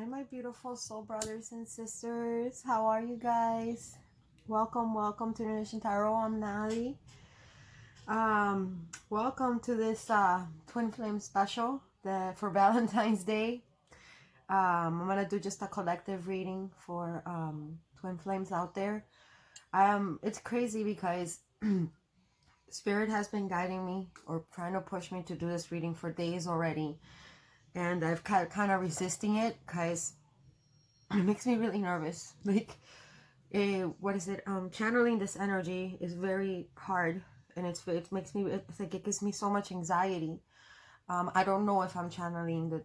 my beautiful soul brothers and sisters. How are you guys? Welcome to Nation Tarot. I'm Nali. Welcome to this Twin Flame special for Valentine's Day. I'm gonna do just a collective reading for Twin Flames out there. It's crazy because Spirit has been guiding me or trying to push me to do this reading for days already. And I've kind of resisting it because it makes me really nervous. Like, what is it? Channeling this energy is very hard, and it gives me so much anxiety. I don't know if I'm channeling the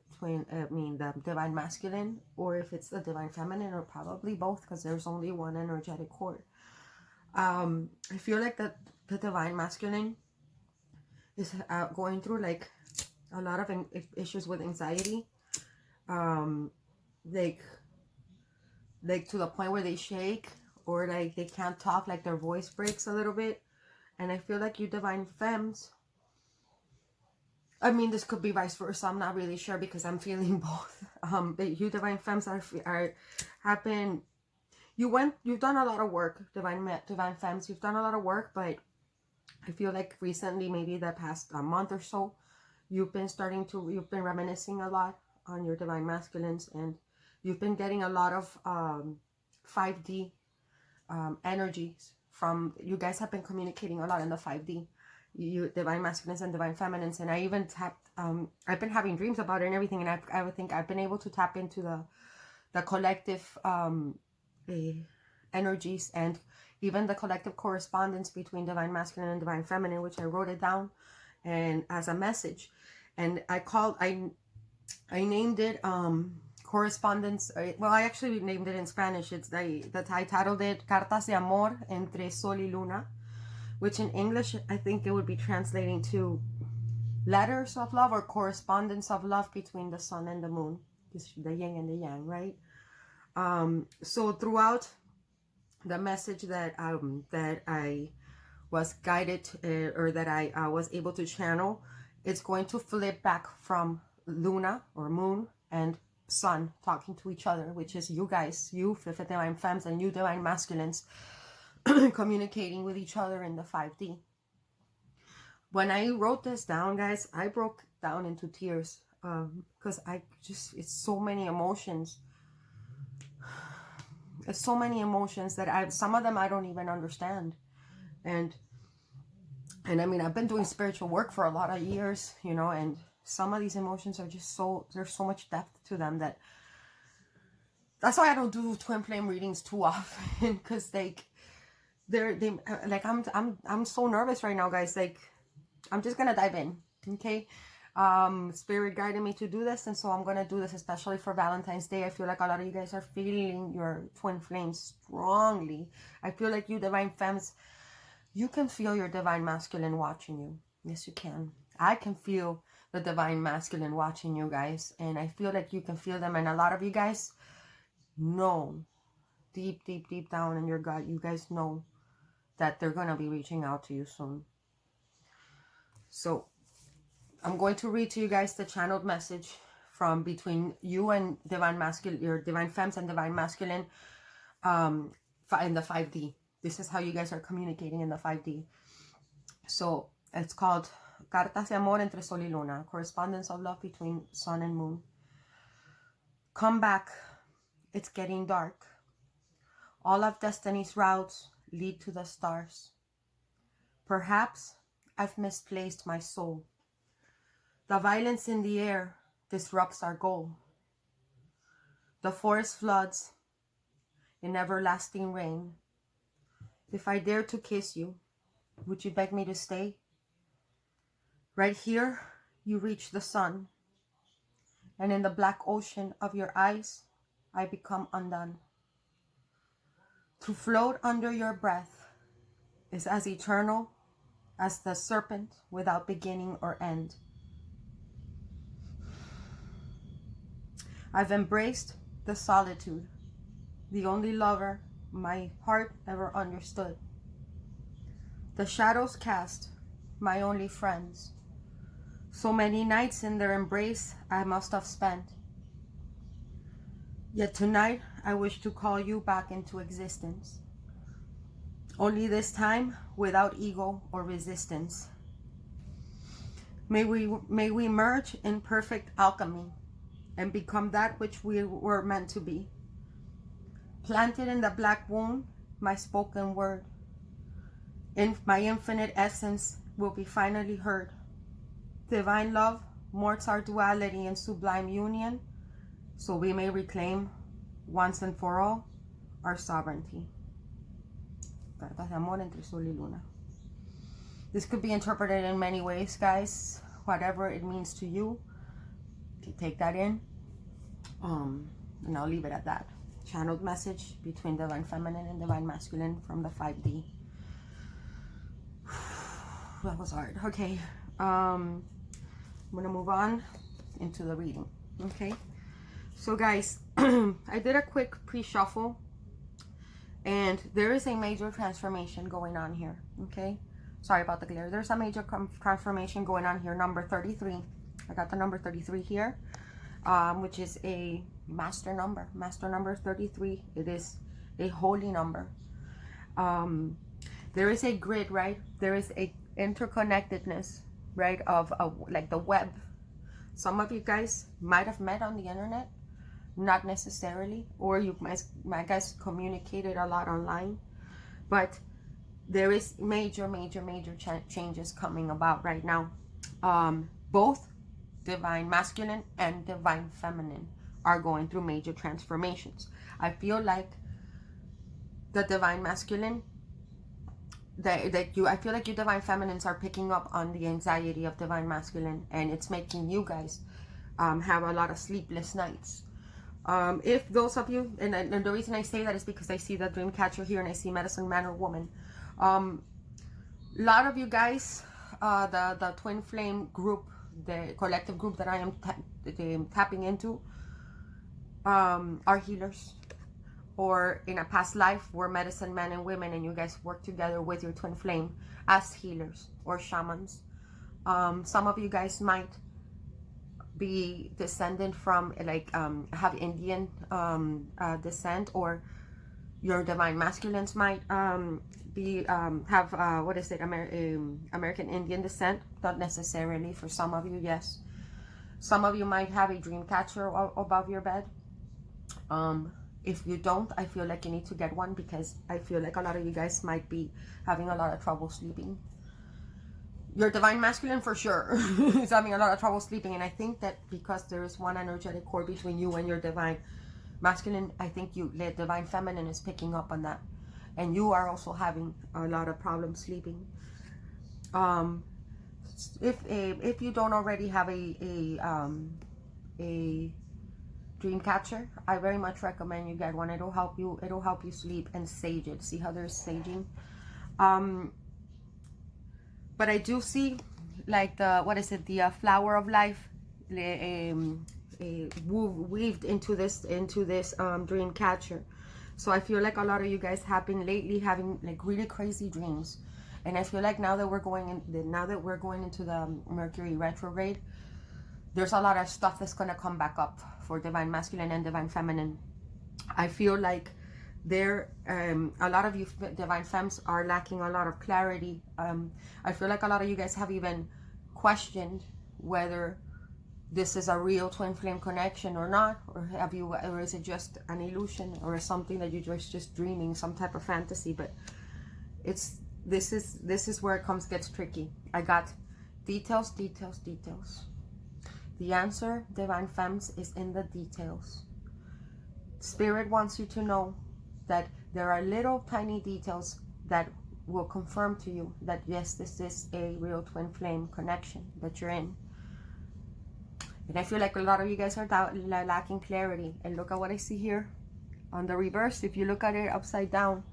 divine masculine, or if it's the divine feminine, or probably both, because there's only one energetic cord. I feel like the divine masculine is going through like a lot of issues with anxiety, like to the point where they shake, or like they can't talk, like their voice breaks a little bit. And I feel like you divine femmes, I mean, this could be vice versa, I'm not really sure, because I'm feeling both. But you divine femmes have been, you've done a lot of work, divine femmes, you've done a lot of work, but I feel like recently, maybe the past month or so, you've been reminiscing a lot on your divine masculines, and you've been getting a lot of 5D energies from, you guys have been communicating a lot in the 5D, you divine masculines and divine feminines. And I even tapped, I've been having dreams about it and everything, and I would think I've been able to tap into the collective energies, and even the collective correspondence between divine masculine and divine feminine, which I wrote it down and as a message. And I named it correspondence. Well, I actually named it in Spanish. I titled it Cartas de Amor entre Sol y Luna, which in English I think it would be translating to letters of love, or correspondence of love between the sun and the moon, the yin and the yang, right? So throughout the message that I was guided, or that I was able to channel, it's going to flip back from Luna or moon and sun talking to each other, which is you guys, you divine femmes and you divine masculines, communicating with each other in the 5D. When I wrote this down, guys, I broke down into tears, because it's so many emotions. It's so many emotions that some of them I don't even understand. And I mean, I've been doing spiritual work for a lot of years, you know, and some of these emotions are just there's so much depth to them that's why I don't do twin flame readings too often, because I'm so nervous right now, guys. Like, I'm just gonna dive in, okay? Spirit guided me to do this, and so I'm gonna do this especially for Valentine's Day. I feel like a lot of you guys are feeling your twin flames strongly. I feel like you divine femmes, you can feel your divine masculine watching you. Yes, you can. I can feel the divine masculine watching you guys, and I feel like you can feel them. And a lot of you guys know deep down in your gut, you guys know that they're gonna be reaching out to you soon. So I'm going to read to you guys the channeled message from between you and divine masculine, your divine femmes and divine masculine, in the 5D. This is how you guys are communicating in the 5D. So it's called Cartas de Amor entre Sol y Luna, correspondence of love between sun and moon. Come back, it's getting dark. All of destiny's routes lead to the stars. Perhaps I've misplaced my soul. The violence in the air disrupts our goal. The forest floods in everlasting rain. If I dare to kiss you, would you beg me to stay? Right here, you reach the sun, and in the black ocean of your eyes, I become undone. To float under your breath is as eternal as the serpent without beginning or end. I've embraced the solitude, the only lover my heart ever understood. The shadows cast, my only friends. So many nights in their embrace I must have spent. Yet tonight, I wish to call you back into existence. Only this time, without ego or resistance. May we merge in perfect alchemy and become that which we were meant to be. Planted in the black womb, my spoken word, in my infinite essence will be finally heard. Divine love morts our duality in sublime union, so we may reclaim once and for all our sovereignty. Cartas de amor entre sol y luna. This could be interpreted in many ways, guys. Whatever it means to you, you take that in. And I'll leave it at that. Channeled message between divine feminine and divine masculine from the 5D. That was hard. Okay. I'm gonna move on into the reading. Okay. So guys, I did a quick pre-shuffle, and there is a major transformation going on here. Okay. Sorry about the glare. There's a major transformation going on here. Number 33. I got the number 33 here, which is a master number. Master number 33. It is a holy number. There is a grid, right? There is a interconnectedness, right, of like the web. Some of you guys might have met on the internet, not necessarily, or you might guys communicated a lot online, but there is major changes coming about right now. Both divine masculine and divine feminine are going through major transformations. I feel like the divine masculine, I feel like you divine feminines are picking up on the anxiety of divine masculine, and it's making you guys have a lot of sleepless nights. If those of you, and the reason I say that is because I see the dream catcher here and I see medicine man or woman. A lot of you guys, the twin flame group, the collective group that I am tapping into, are healers, or in a past life were medicine men and women, and you guys work together with your twin flame as healers or shamans. Some of you guys might be descendant from have Indian descent, or your divine masculines might have what is it, American Indian descent. Not necessarily. For some of you, yes. Some of you might have a dream catcher above your bed. If you don't, I feel like you need to get one, because I feel like a lot of you guys might be having a lot of trouble sleeping. Your divine masculine for sure is having a lot of trouble sleeping, and I think that because there is one energetic core between you and your divine masculine, I think the divine feminine is picking up on that, and you are also having a lot of problems sleeping. If you don't already have a dream catcher, I very much recommend you get one. It'll help you sleep and sage it. See how there's saging. But I do see like the flower of life weaved into this dream catcher. So I feel like a lot of you guys have been lately having like really crazy dreams, and I feel like now that we're going into the Mercury retrograde, there's a lot of stuff that's going to come back up for divine masculine and divine feminine. I feel like a lot of you divine femmes are lacking a lot of clarity. I feel like a lot of you guys have even questioned whether this is a real twin flame connection or not, or is it just an illusion, or something that you're just dreaming, some type of fantasy. But this is where it gets tricky. I got details. The answer, divine femmes, is in the details. Spirit wants you to know that there are little tiny details that will confirm to you that yes, this is a real twin flame connection that you're in. And I feel like a lot of you guys are lacking clarity. And look at what I see here on the reverse. If you look at it upside down,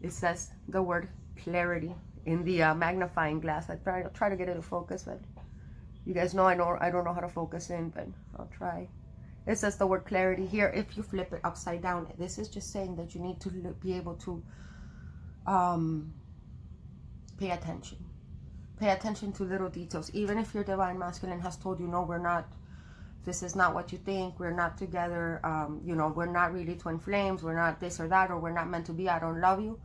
it says the word clarity in the magnifying glass. I try to get it to focus, but you guys know I don't know how to focus in, but I'll try. It says the word clarity here. If you flip it upside down, this is just saying that you need to be able to pay attention. Pay attention to little details. Even if your divine masculine has told you, no, we're not this is not what you think, we're not together, you know, we're not really twin flames, we're not this or that, or we're not meant to be, I don't love you.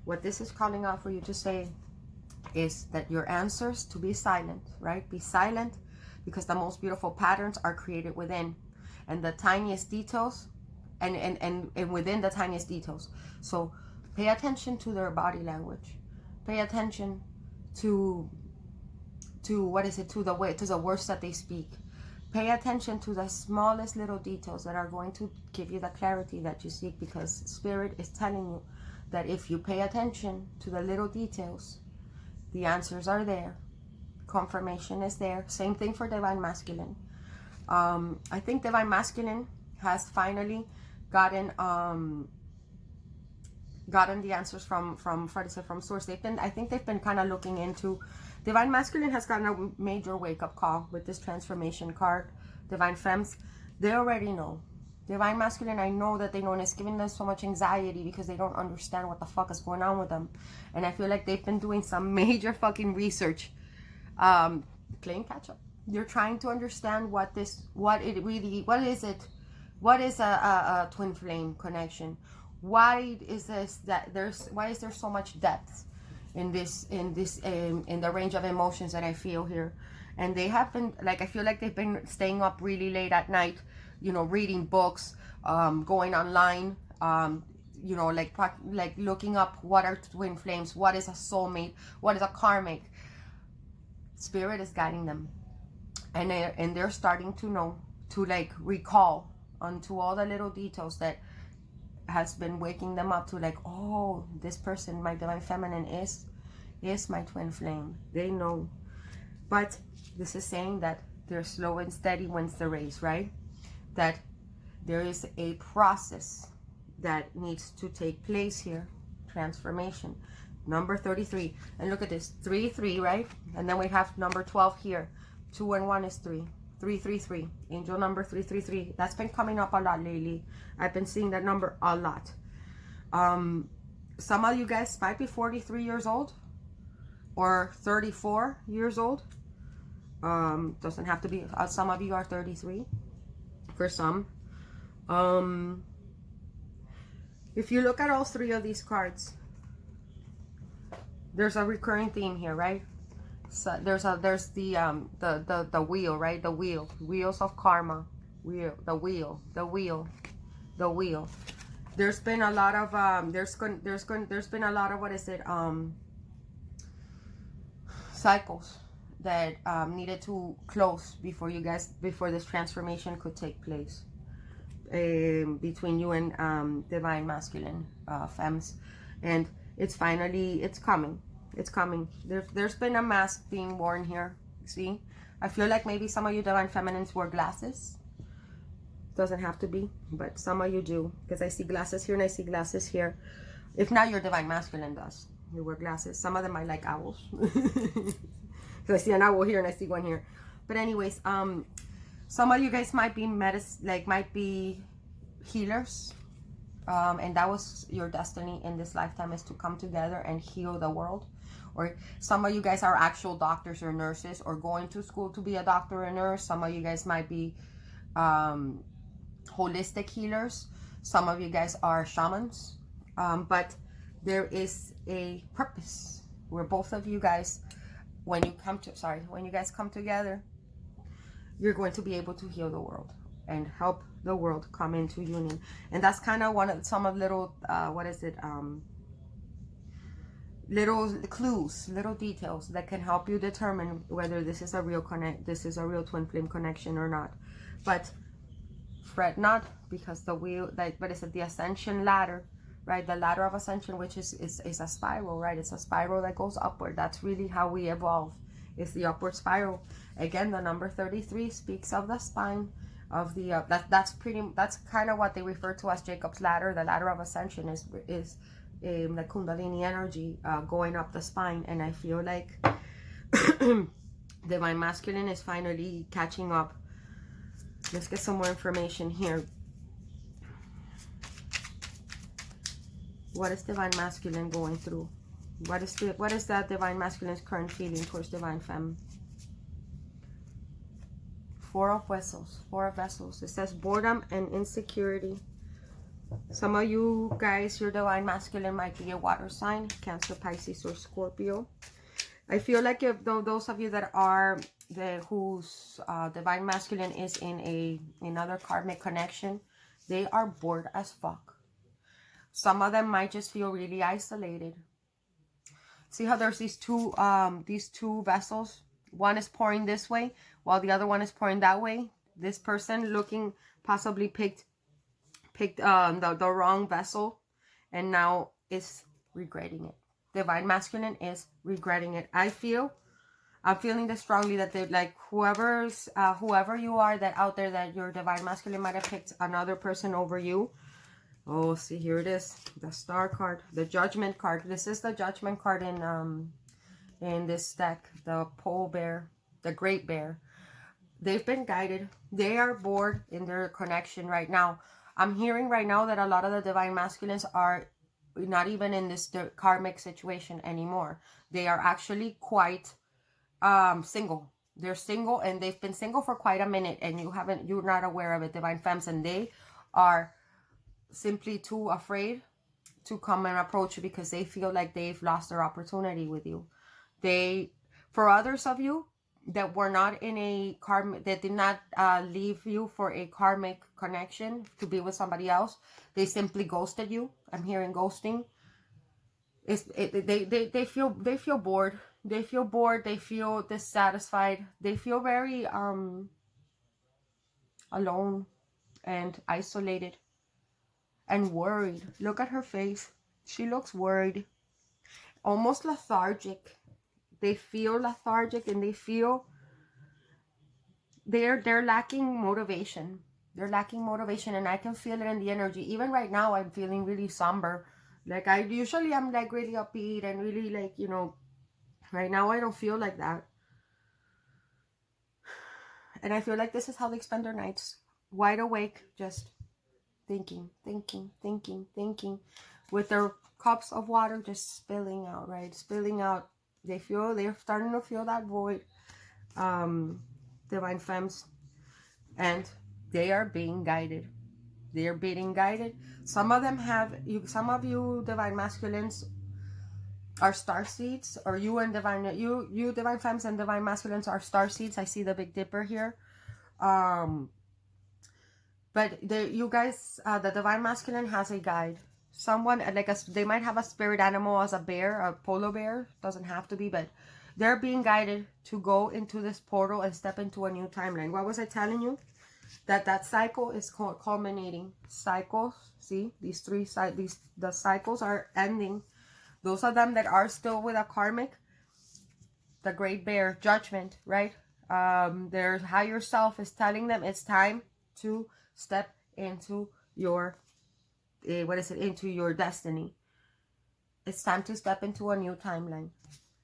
What this is calling out for you to say is that your answers to be silent, right? Be silent, because the most beautiful patterns are created within, and the tiniest details, and within the tiniest details. So pay attention to their body language. Pay attention to what is it, to the way, to the words that they speak. Pay attention to the smallest little details that are going to give you the clarity that you seek, because Spirit is telling you that if you pay attention to the little details, the answers are there. Confirmation is there. Same thing for Divine Masculine. I think Divine Masculine has finally gotten the answers from source. I think they've been kind of looking into. Divine Masculine has gotten a major wake-up call with this transformation card. Divine Femmes, they already know. Divine Masculine, I know that they know, and it's giving them so much anxiety because they don't understand what the fuck is going on with them. And I feel like they've been doing some major fucking research, playing catch up. They're trying to understand what is a twin flame connection? Why is there so much depth in the range of emotions that I feel here? And they have been, like, I feel like they've been staying up really late at night, you know, reading books, going online, you know, like looking up what are twin flames, what is a soulmate, what is a karmic. Spirit is guiding them, and they're starting to know, to like recall onto all the little details that has been waking them up to, like, oh, this person, my Divine Feminine, is my twin flame. They know. But this is saying that they're slow and steady wins the race, right? That there is a process that needs to take place here. Transformation. Number 33. And look at this. 3, 3, right? And then we have number 12 here. 2 and 1 is 3. 333. Angel number 333. That's been coming up a lot lately. I've been seeing that number a lot. Some of you guys might be 43 years old or 34 years old. Doesn't have to be. Some of you are 33 for some. If you look at all three of these cards, there's a recurring theme here, right? So there's the wheel, right? The wheels of karma, the wheel. There's been a lot of there's been a lot of, what is it, cycles that needed to close before this transformation could take place, between you and Divine Masculine Femmes, and it's coming. It's coming. There's been a mask being worn here. See? I feel like maybe some of you Divine Feminines wear glasses. Doesn't have to be, but some of you do. Because I see glasses here and I see glasses here. If not, your Divine Masculine does. You wear glasses. Some of them might like owls. Because I see an owl here and I see one here. But anyways, some of you guys might be healers. And that was your destiny in this lifetime, is to come together and heal the world. Or some of you guys are actual doctors or nurses, or going to school to be a doctor or nurse. Some of you guys might be holistic healers. Some of you guys are shamans. But there is a purpose where both of you guys, when you guys come together, you're going to be able to heal the world and help the world come into union. And that's kind of some of little little clues, little details that can help you determine whether this is a real twin flame connection or not. But fret not, because the wheel, what is it, the ascension ladder, right? The ladder of ascension, which is a spiral, right? It's a spiral that goes upward. That's really how we evolve, is the upward spiral. Again, the number 33 speaks of the spine, of the that's kind of what they refer to as Jacob's ladder. The ladder of ascension is the Kundalini energy going up the spine. And I feel like Divine Masculine is finally catching up. Let's get some more information here. What is Divine Masculine going through? What is that Divine Masculine's current feeling towards Divine Femme? Four of Vessels. Four of Vessels. It says boredom and insecurity. Some of you guys, your divine masculine might be a water sign, Cancer, Pisces, or Scorpio. I feel like if those of you that are whose divine masculine is in another karmic connection, they are bored as fuck. Some of them might just feel really isolated. See how there's these two vessels? One is pouring this way while the other one is pouring that way. This person looking possibly picked the wrong vessel and now is regretting it. Divine masculine is regretting it. I'm feeling this strongly that they're like whoever you are that out there that your divine masculine might have picked another person over you. Oh, see, here it is, the Star card, the Judgment card. This is the Judgment card in this deck, the Pole Bear, the Great Bear. They've been guided. They are bored in their connection right now. I'm hearing right now that a lot of the divine masculines are not even in this karmic situation anymore. They are actually quite single. They're single and they've been single for quite a minute and you're not aware of it, divine femmes, and they are simply too afraid to come and approach you because they feel like they've lost their opportunity with you. For others of you that were not in a karmic, that did not leave you for a karmic connection to be with somebody else, they simply ghosted you. I'm hearing ghosting. They feel bored. They feel bored. They feel dissatisfied. They feel very alone and isolated and worried. Look at her face. She looks worried, almost lethargic. They feel lethargic and they feel they're lacking motivation. They're lacking motivation, and I can feel it in the energy. Even right now, I'm feeling really somber. Like I'm like really upbeat and really like, you know, right now I don't feel like that. And I feel like this is how they spend their nights, wide awake, just thinking, with their cups of water just spilling out, right? Spilling out. They're starting to feel that void, divine femmes, and they are being guided. They are being guided. Some of you divine masculines are star seeds, or you divine femmes and divine masculines are star seeds. I see the Big Dipper here. But you guys, the divine masculine has a guide. Someone they might have a spirit animal as a bear, a polar bear. Doesn't have to be, but they're being guided to go into this portal and step into a new timeline. What was I telling you? That cycle is culminating. Cycles. See, these the cycles are ending. Those of them that are still with a karmic, the Great Bear, Judgment, right? Their higher self is telling them it's time to step into your into your destiny. It's time to step into a new timeline.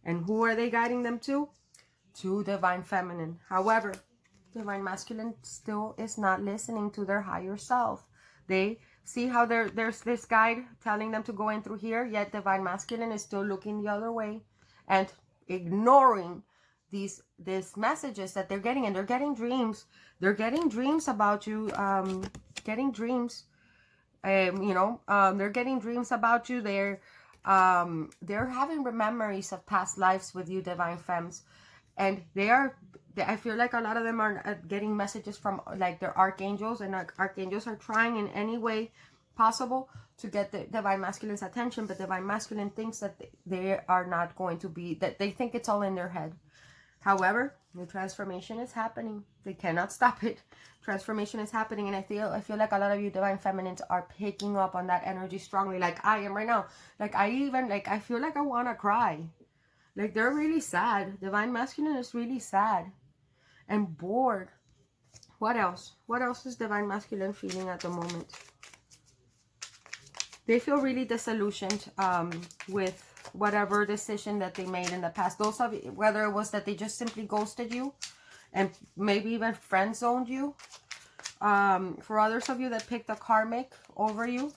And who are they guiding them to? To divine feminine. However, divine masculine still is not listening to their higher self. They see how there's this guide telling them to go in through here, yet divine masculine is still looking the other way and ignoring these messages that they're getting. And they're getting dreams. They're getting dreams about you, getting dreams. They're getting dreams about you. They're having memories of past lives with you, divine femmes, and I feel like a lot of them are getting messages from like their archangels, and archangels are trying in any way possible to get the divine masculine's attention, but divine masculine thinks that they are not going to be, that they think it's all in their head. However, the transformation is happening. They cannot stop it. Transformation is happening, and I feel like a lot of you divine feminines are picking up on that energy strongly, like I am right now. Like I feel like I want to cry. Like they're really sad. Divine masculine is really sad and bored. What else? What else is divine masculine feeling at the moment? They feel really disillusioned with whatever decision that they made in the past. Those of you, whether it was that they just simply ghosted you and maybe even friend zoned you. For others of you that picked a karmic over you,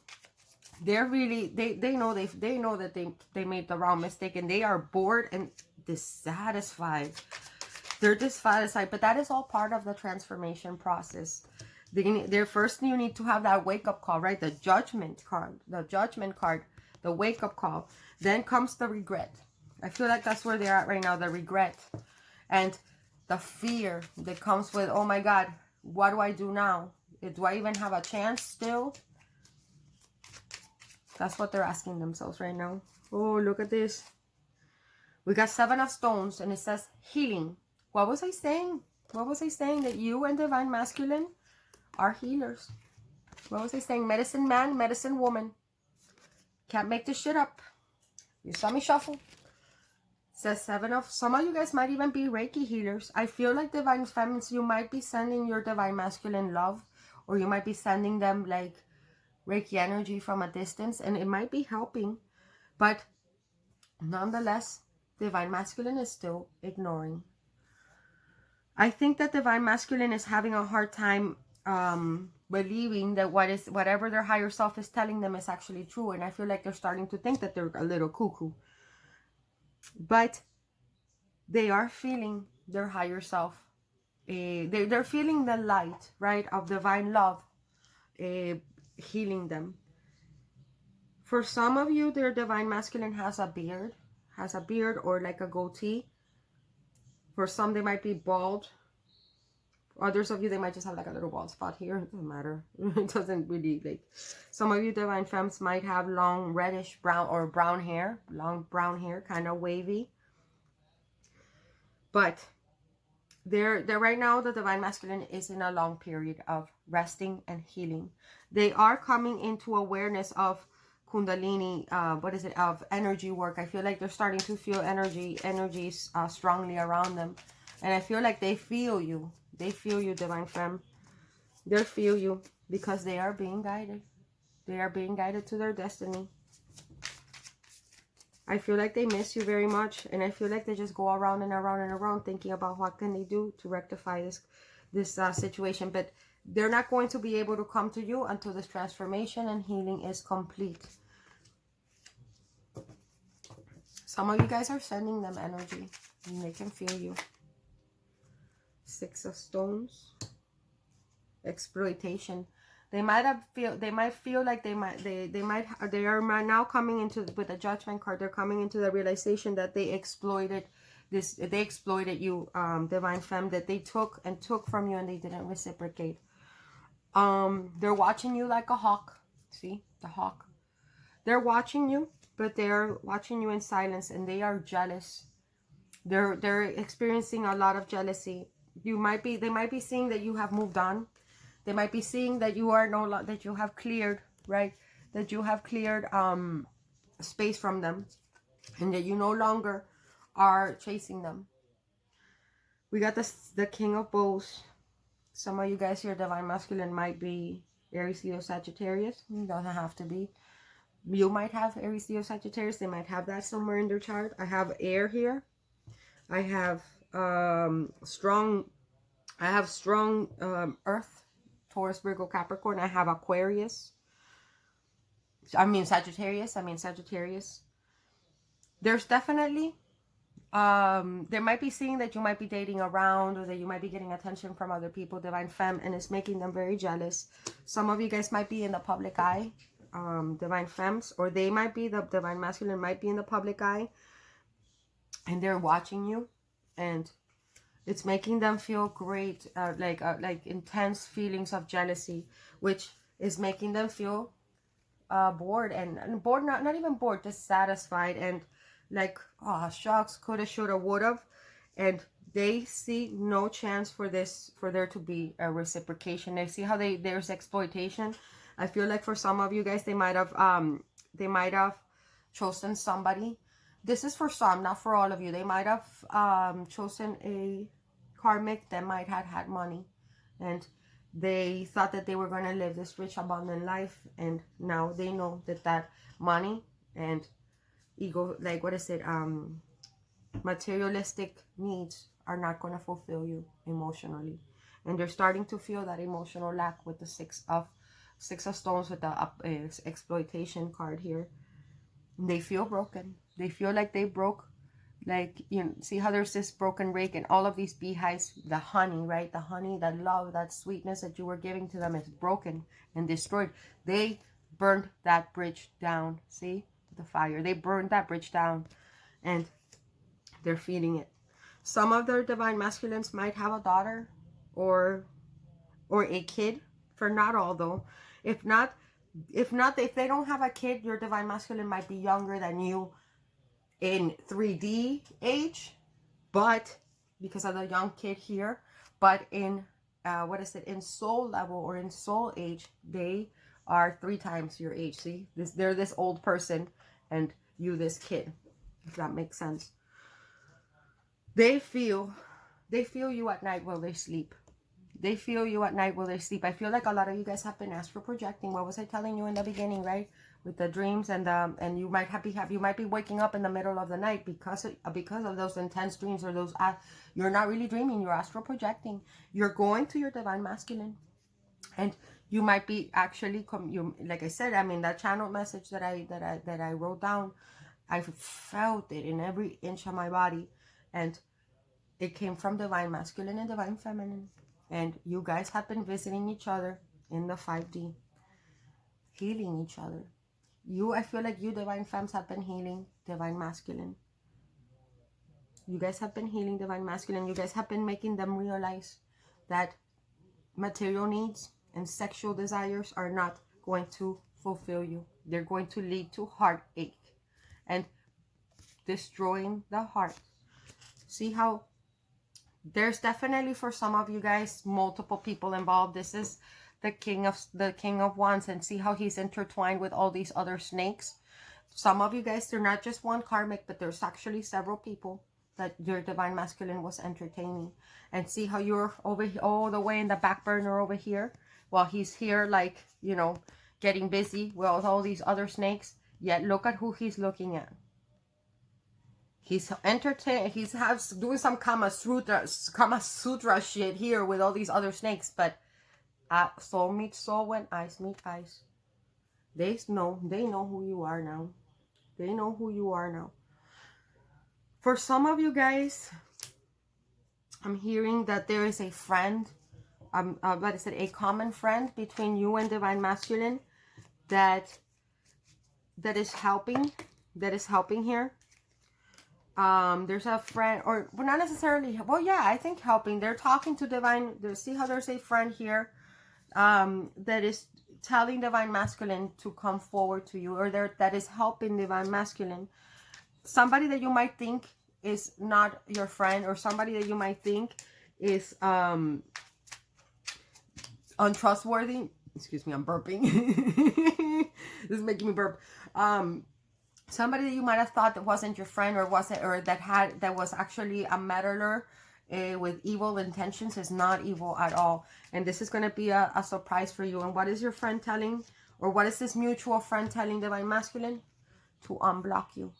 they're really, they know that they made the wrong mistake, and they are bored and dissatisfied. They're dissatisfied, but that is all part of the transformation process. They're first, you need to have that wake-up call, right? The judgment card, the wake-up call. Then comes the regret. I feel like that's where they're at right now, the regret. And the fear that comes with, oh my God, what do I do now? Do I even have a chance still? That's what they're asking themselves right now. Oh, look at this. We got 7 of Stones, and it says healing. What was I saying? What was I saying? That you and Divine Masculine are healers. What was I saying? Medicine man, medicine woman. Can't make this shit up. You saw me shuffle. Says 7 of... Some of you guys might even be Reiki healers. I feel like Divine Feminines, you might be sending your Divine Masculine love, or you might be sending them like Reiki energy from a distance, and it might be helping. But nonetheless, Divine Masculine is still ignoring. I think that Divine Masculine is having a hard time believing that whatever their higher self is telling them is actually true. And I feel like they're starting to think that they're a little cuckoo. But they are feeling their higher self. They're feeling the light, right, of divine love healing them. For some of you, their Divine Masculine has a beard or like a goatee. For some, they might be bald. Others of you, they might just have like a little bald spot here. It doesn't matter. It doesn't really, like, some of you Divine Femmes might have long reddish brown or brown hair, long brown hair, kind of wavy. But they're right now, the Divine Masculine is in a long period of resting and healing. They are coming into awareness of Kundalini, of energy work. I feel like they're starting to feel energies strongly around them. And I feel like they feel you. They feel you, Divine Femme. They feel you because they are being guided. They are being guided to their destiny. I feel like they miss you very much. And I feel like they just go around and around and around thinking about what can they do to rectify this situation. But they're not going to be able to come to you until this transformation and healing is complete. Some of you guys are sending them energy and they can feel you. 6 of Stones. Exploitation. They might feel like they are now coming into, with the Judgment card, they're coming into the realization that they exploited you, Divine Femme, that they took from you and they didn't reciprocate. They're watching you like a hawk. See, the hawk. They're watching you, but they're watching you in silence, and they are jealous. They're experiencing a lot of jealousy. They might be seeing that you have moved on. They might be seeing that you are that you have cleared, right? That you have cleared space from them, and that you no longer are chasing them. We got the King of Bows. Some of you guys here, Divine Masculine, might be Aries, Leo, Sagittarius. It doesn't have to be. You might have Aries, Leo, Sagittarius. They might have that somewhere in their chart. I have air here. I have strong earth, Taurus, Virgo, Capricorn. I have Aquarius. Sagittarius. There's definitely they might be seeing that you might be dating around, or that you might be getting attention from other people, Divine Femme, and it's making them very jealous. Some of you guys might be in the public eye, Divine Femmes, or they might be, the Divine Masculine might be in the public eye, and they're watching you, and it's making them feel great, like intense feelings of jealousy, which is making them feel bored, and bored, not even bored, dissatisfied, and like, oh shucks, coulda, shoulda, woulda, and they see no chance for there to be a reciprocation. They see how there's exploitation. I feel like for some of you guys, they might have chosen somebody. This is for some, not for all of you. They might have chosen a karmic that might have had money, and they thought that they were going to live this rich, abundant life, and now they know that money and ego, like, what is it, materialistic needs are not going to fulfill you emotionally, and they're starting to feel that emotional lack with the six of Stones, with the exploitation card here. They feel broken. They feel like they broke Like, you know, see how there's this broken rake and all of these beehives, the honey, right? The honey, that love, that sweetness that you were giving to them is broken and destroyed. They burned that bridge down. See? The fire. They burned that bridge down and they're feeding it. Some of their divine masculines might have a daughter or a kid. For not all, though. If they don't have a kid, your divine masculine might be younger than you in 3D age, but because of the young kid here, but in in soul level or in soul age, they are 3 times your age. See, they're this old person and you this kid, if that makes sense. They feel you at night while they sleep. They feel you at night while they sleep. I feel like a lot of you guys have been astral projecting. What was I telling you in the beginning, right? With the dreams and you might you might be waking up in the middle of the night because of those intense dreams, or those you're not really dreaming, you're astral projecting. You're going to your divine masculine, and you might be actually like I said, I mean, that channel message that I wrote down, I felt it in every inch of my body, and it came from divine masculine and divine feminine. And you guys have been visiting each other in the 5D, healing each other. I feel like you divine femmes have been healing divine masculine. You guys have been healing divine masculine. You guys have been making them realize that material needs and sexual desires are not going to fulfill you. They're going to lead to heartache and destroying the heart. See how there's definitely, for some of you guys, multiple people involved. This is the king of wands, and see how he's intertwined with all these other snakes. Some of you guys, they're not just one karmic, but there's actually several people that your divine masculine was entertaining. And see how you're over all the way in the back burner over here, while he's here, like, you know, getting busy with all these other snakes. Yet look at who he's looking at. He's entertaining. He's doing some Kama Sutra shit here with all these other snakes. But soul meets soul when eyes meet eyes. They know who you are now. They know who you are now. For some of you guys, I'm hearing that there is a friend, a common friend between you and divine masculine that is helping here. There's a friend, or well, not necessarily, well, yeah, I think helping. They're talking to divine. See how there's a friend here that is telling divine masculine to come forward to you, or that is helping divine masculine. Somebody that you might think is not your friend, or somebody that you might think is untrustworthy. Excuse me, I'm burping. This is making me burp. Somebody that you might have thought that wasn't your friend, or that was actually a meddler with evil intentions, is not evil at all. And this is going to be a surprise for you. And what is your friend telling, or what is this mutual friend telling divine masculine? To unblock you.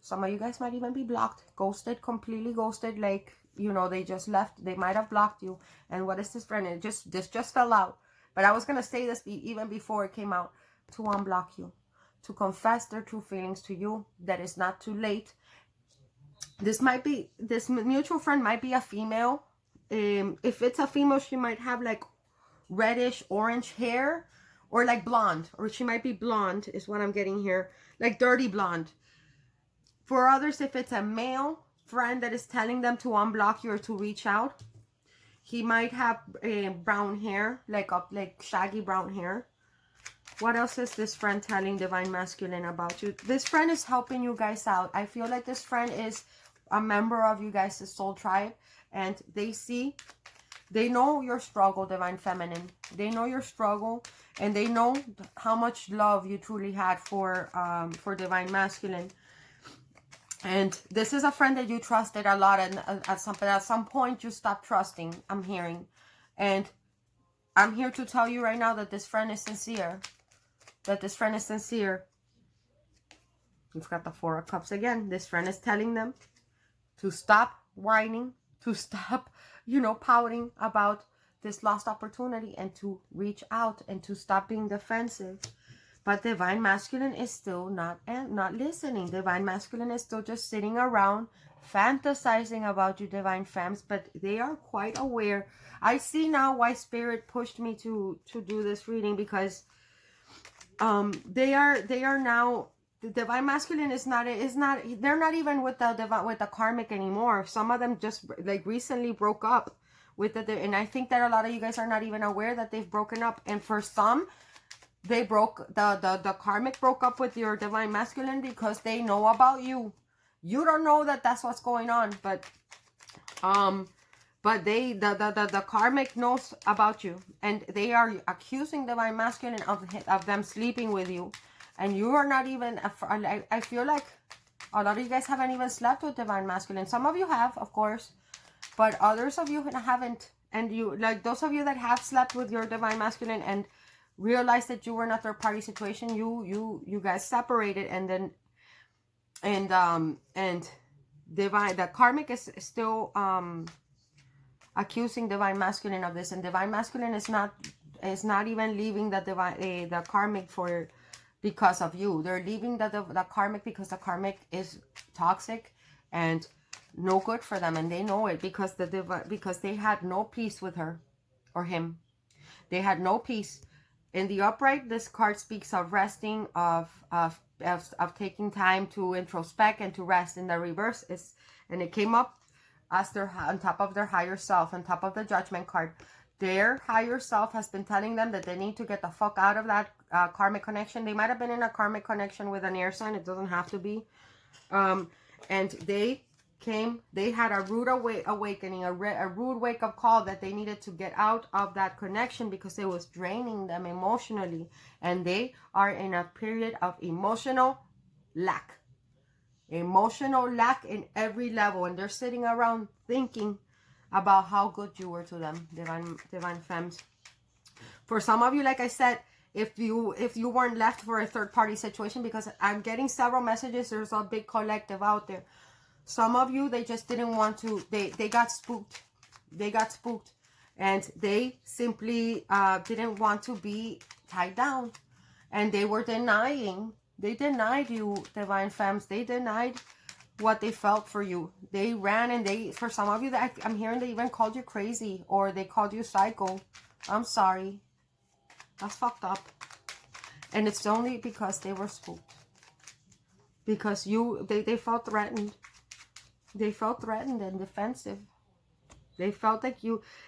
Some of you guys might even be blocked, ghosted, completely ghosted, like, you know, they just left. They might have blocked you. And what is this friend? This just fell out. But I was going to say this even before it came out. To unblock you. To confess their true feelings to you. That is not too late. This mutual friend might be a female. If it's a female, she might have like reddish orange hair, or like blonde, or she might be blonde is what I'm getting here, like dirty blonde. For others, if it's a male friend that is telling them to unblock you or to reach out, he might have brown hair, like shaggy brown hair. What else is this friend telling divine masculine about you? This friend is helping you guys out. I feel like this friend is a member of you guys' soul tribe, and they know your struggle, divine feminine. They know your struggle, and they know how much love you truly had for divine masculine. And this is a friend that you trusted a lot, and at some point you stopped trusting, I'm hearing. And I'm here to tell you right now that this friend is sincere. That this friend is sincere. We've got the Four of Cups again. This friend is telling them to stop whining, to stop, you know, pouting about this lost opportunity, and to reach out and to stop being defensive. But divine masculine is still not listening. Divine masculine is still just sitting around fantasizing about you, divine femmes, but they are quite aware. I see now why spirit pushed me to do this reading, because they are now, the divine masculine is not they're not even with the karmic anymore. Some of them just like recently broke up with and I think that a lot of you guys are not even aware that they've broken up. And for some, they broke the karmic broke up with your divine masculine because they know about you. You don't know that that's what's going on, but they the karmic knows about you, and they are accusing divine masculine of them sleeping with you, and you are not even. I feel like a lot of you guys haven't even slept with divine masculine. Some of you have, of course, but others of you haven't. And you, like those of you that have slept with your divine masculine and realized that you were in a third party situation, you guys separated, and then and divine, the karmic is still accusing divine masculine of this, and divine masculine is not even leaving the karmic because of you. They're leaving the karmic because the karmic is toxic and no good for them, and they know it, because because they had no peace with her or him. They had no peace. In the upright, this card speaks of resting, of taking time to introspect and to rest. In the reverse, and it came up as they're on top of their higher self, on top of the judgment card. Their higher self has been telling them that they need to get the fuck out of that karmic connection. They might have been in a karmic connection with an air sign. It doesn't have to be. And they had a rude awakening, a rude wake-up call that they needed to get out of that connection because it was draining them emotionally. And they are in a period of emotional lack. Emotional lack in every level. And they're sitting around thinking about how good you were to them, divine femmes. For some of you, like I said, if you weren't left for a third-party situation, because I'm getting several messages, there's a big collective out there. Some of you, they just didn't want to, they got spooked. They got spooked. And they simply didn't want to be tied down. And they were denying. They denied you, divine femmes. They denied what they felt for you. They ran, and for some of you, that I'm hearing, they even called you crazy, or they called you psycho. I'm sorry. That's fucked up. And it's only because they were spooked. Because they felt threatened. They felt threatened and defensive. They felt like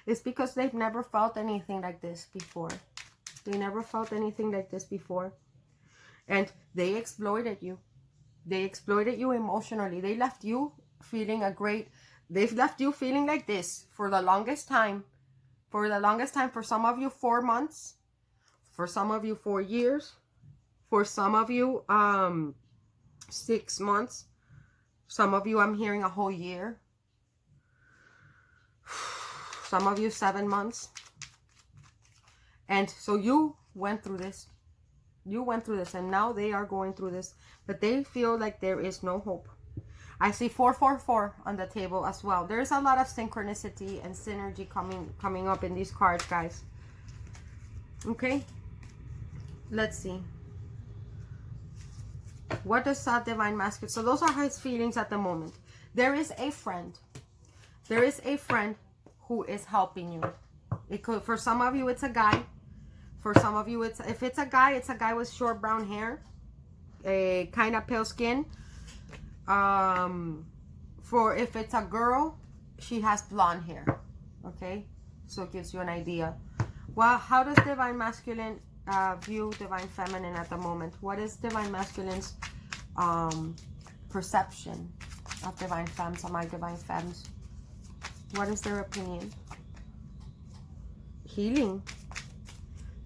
it's because they've never felt anything like this before. They never felt anything like this before. And they exploited you. They exploited you emotionally. They left you feeling they've left you feeling like this for the longest time. For the longest time. For some of you, 4 months. For some of you, 4 years. For some of you, 6 months. Some of you, I'm hearing a whole year. Some of you, 7 months. And so you went through this. You went through this, and now they are going through this. But they feel like there is no hope. I see 444 on the table as well. There's a lot of synchronicity and synergy coming up in these cards, guys. Okay? Let's see. What does that divine masculine? So those are his feelings at the moment. There is a friend. There is a friend who is helping you. It could, for some of you, it's a guy. For some of you, if it's a guy with short brown hair, a kind of pale skin. For if it's a girl, she has blonde hair. Okay, so it gives you an idea. Well, how does divine masculine view divine feminine at the moment? What is divine masculine's perception of divine femmes, or my divine femmes? What is their opinion? Healing.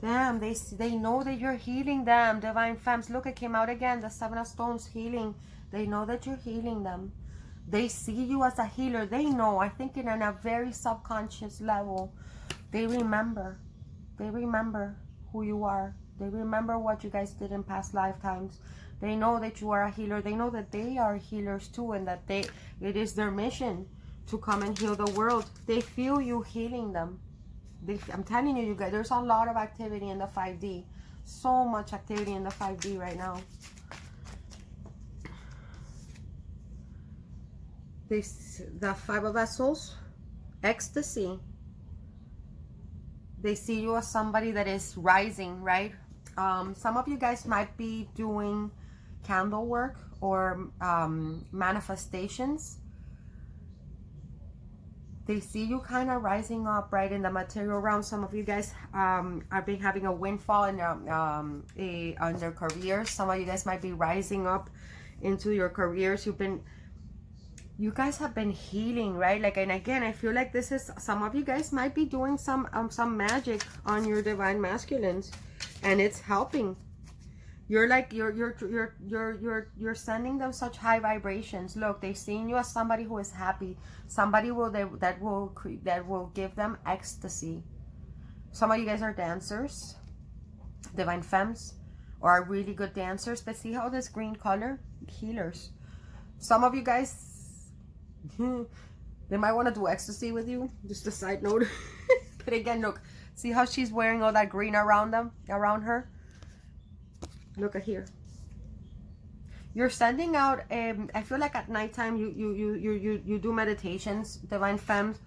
Damn, they know that you're healing them, divine femmes. Look, it came out again, the 7 of Stones, healing. They know that you're healing them. They see you as a healer. They know, I think in a very subconscious level, they remember. They remember who you are. They remember what you guys did in past lifetimes. They know that you are a healer. They know that they are healers too, and that it is their mission to come and heal the world. They feel you healing them. I'm telling you, you guys, there's a lot of activity in the 5D. So much activity in the 5D right now. The Five of Vessels, ecstasy. They see you as somebody that is rising, right? Some of you guys might be doing candle work or manifestations. They see you kind of rising up, right, in the material realm. Some of you guys are been having a windfall in on their careers. Some of you guys might be rising up into your careers. You guys have been healing, right? Like, and again, I feel like this is, some of you guys might be doing some magic on your divine masculines, and it's helping. You're like, you're sending them such high vibrations. Look, they've seen you as somebody who is happy, somebody that will give them ecstasy. Some of you guys are dancers, divine femmes, or are really good dancers. But see how this green color, healers. Some of you guys, they might want to do ecstasy with you. Just a side note. But again, look, see how she's wearing all that green around her. Look at here. You're sending out. I feel like at nighttime you do meditations, divine femmes,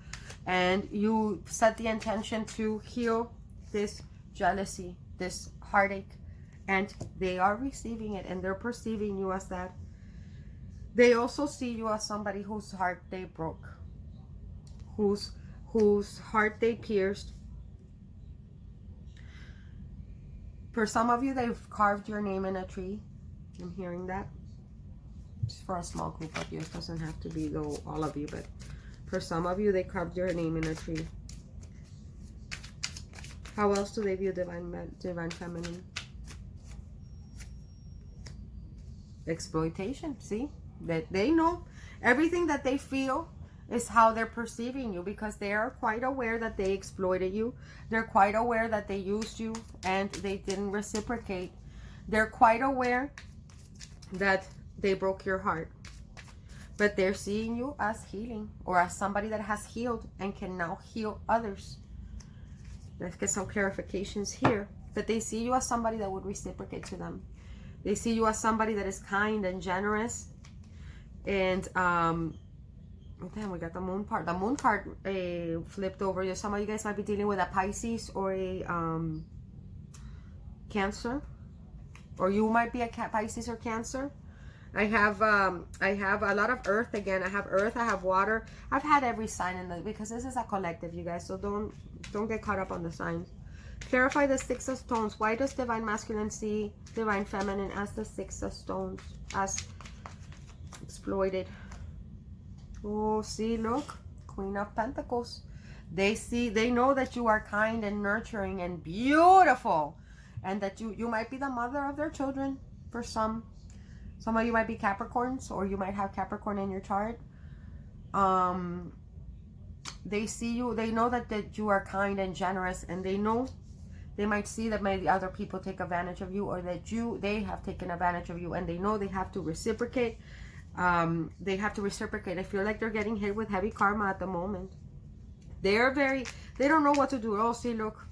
and you set the intention to heal this jealousy, this heartache, and they are receiving it, and they're perceiving you as that. They also see you as somebody whose heart they broke, whose heart they pierced. For some of you, they've carved your name in a tree. I'm hearing that. Just for a small group of you. It doesn't have to be though all of you, but for some of you, they carved your name in a tree. How else do they view divine feminine? Exploitation. See? That they know everything that they feel is how they're perceiving you, because they are quite aware that they exploited you. They're quite aware that they used you and they didn't reciprocate. They're quite aware that they broke your heart, but they're seeing you as healing, or as somebody that has healed and can now heal others. Let's get some clarifications here. But they see you as somebody that would reciprocate to them. They see you as somebody that is kind and generous. And then we got the moon card. The moon card flipped over. Some of you guys might be dealing with a Pisces or a Cancer, or you might be a Pisces or Cancer. I have a lot of earth again. I have earth. I have water. I've had every sign in the, because this is a collective, you guys. So don't get caught up on the signs. Clarify the Six of Stones. Why does divine masculine see divine feminine as the Six of Stones, as exploited? Oh, see, look, Queen of Pentacles. They know that you are kind and nurturing and beautiful, and that you might be the mother of their children. For some of you might be Capricorns, or you might have Capricorn in your chart. They see you, they know that you are kind and generous, and they might see that maybe other people take advantage of you, or that they have taken advantage of you, and they know they have to reciprocate. They have to reciprocate. I feel like they're getting hit with heavy karma at the moment. They don't know what to do. Oh, see, look,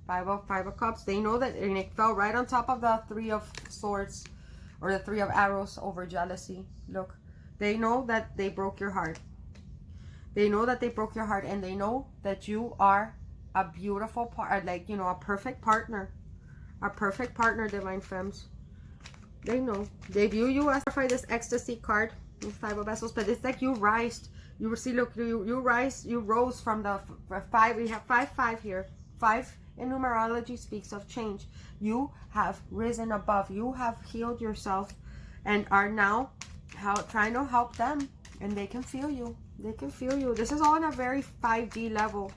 Five of Cups. They know that, and it fell right on top of the Three of Swords, or the Three of Arrows, over jealousy. Look, they know that they broke your heart. They know that they broke your heart, and they know that you are a beautiful part, like, you know, a perfect partner, divine femmes. They know. They view you as this ecstasy card with Five of Vessels, but it's like you rise. You see, look, you rise. You rose from the 5. We have 5 here. 5 in numerology speaks of change. You have risen above. You have healed yourself, and are now trying to help them, and they can feel you. They can feel you. This is all on a very 5D level.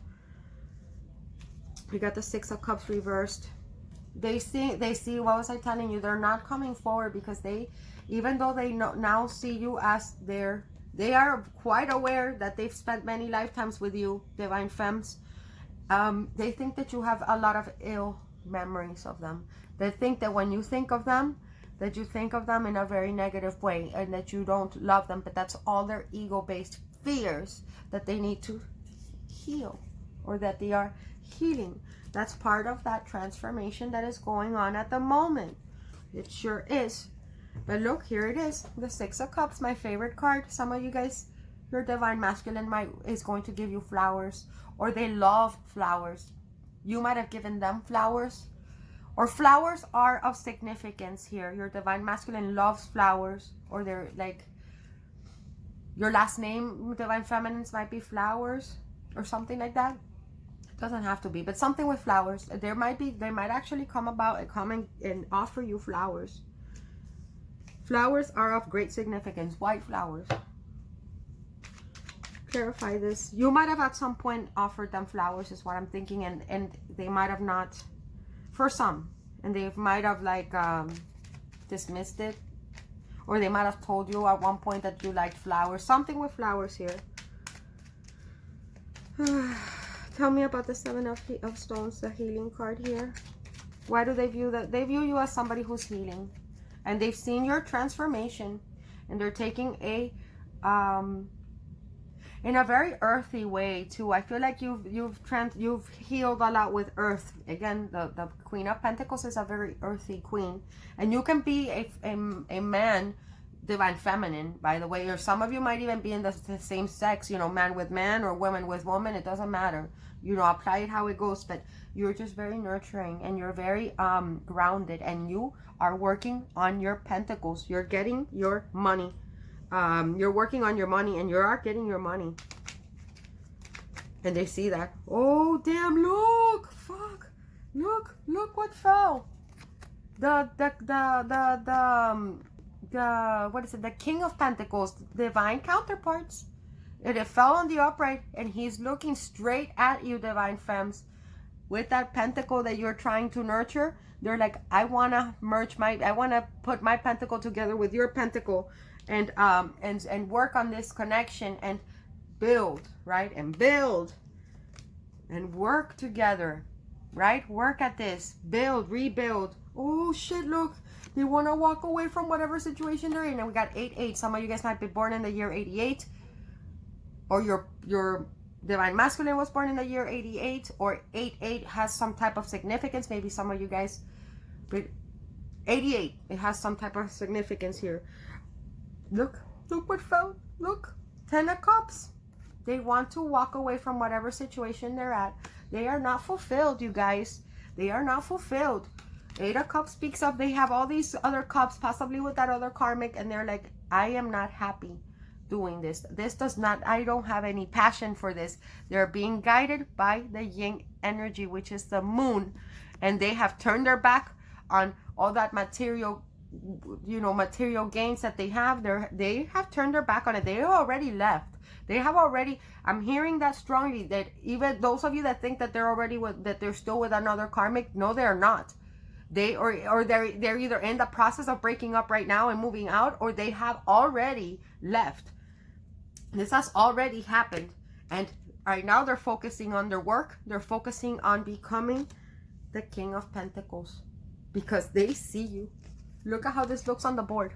We got the Six of Cups reversed. They see, what was I telling you? They're not coming forward, because even though they now see you as they are quite aware that they've spent many lifetimes with you, divine femmes. They think that you have a lot of ill memories of them. They think that when you think of them, that you think of them in a very negative way, and that you don't love them, but that's all their ego-based fears that they need to heal, or that they are healing. That's part of that transformation that is going on at the moment. It sure is. But look, here it is. The Six of Cups, my favorite card. Some of you guys your divine masculine is going to give you flowers, or they love flowers. You might have given them flowers, or flowers are of significance here. Your divine masculine loves flowers, or they're like, your last name, divine feminines, might be flowers or something like that. It doesn't have to be, but something with flowers. They might actually come and offer you flowers. Flowers are of great significance. White flowers. Clarify this. You might have at some point offered them flowers, is what I'm thinking, and they might have not, for some, and they might have like dismissed it, or they might have told you at one point that you liked flowers. Something with flowers here. Tell me about the Seven of Stones, the healing card here. Why do they view that? They view you as somebody who's healing, and they've seen your transformation, and they're taking a in a very earthy way too. I feel like you've healed a lot with earth. Again, the Queen of Pentacles is a very earthy queen, and you can be a man, divine feminine, by the way, or some of you might even be in the same sex, you know, man with man or woman with woman. It doesn't matter, you know, apply it how it goes, but you're just very nurturing, and you're very grounded, and you are working on your pentacles. You're getting your money. You're working on your money, and you are getting your money, and they see that. Oh damn, look, fuck, look what fell. The what is it, the King of Pentacles, divine counterparts. It fell on the upright, and he's looking straight at you, divine femmes, with that pentacle that you're trying to nurture. They're like, I want to put my pentacle together with your pentacle, and work on this connection, and build, right? And build and work together, right? Work at this, build, rebuild. Oh shit, look, they want to walk away from whatever situation they're in. And we got 88. Some of you guys might be born in the year 88, or your divine masculine was born in the year 88, or 88 has some type of significance. Maybe some of you guys, but 88, it has some type of significance here. Look what fell. Look, 10 of Cups. They want to walk away from whatever situation they're at. They are not fulfilled, you guys. They are not fulfilled. 8 of Cups speaks of, they have all these other cups, possibly with that other karmic, and they're like, I am not happy doing this. This does not, I don't have any passion for this. They're being guided by the yin energy, which is the moon, and they have turned their back on all that material, you know, material gains that they have. They have turned their back on it. They have already left. They have already, I'm hearing that strongly, that even those of you that think that they're already that they're still with another karmic, no, they're not. Or they're either in the process of breaking up right now and moving out, or they have already left. This has already happened, and right now they're focusing on their work. They're focusing on becoming the King of Pentacles, because they see you. Look at how this looks on the board.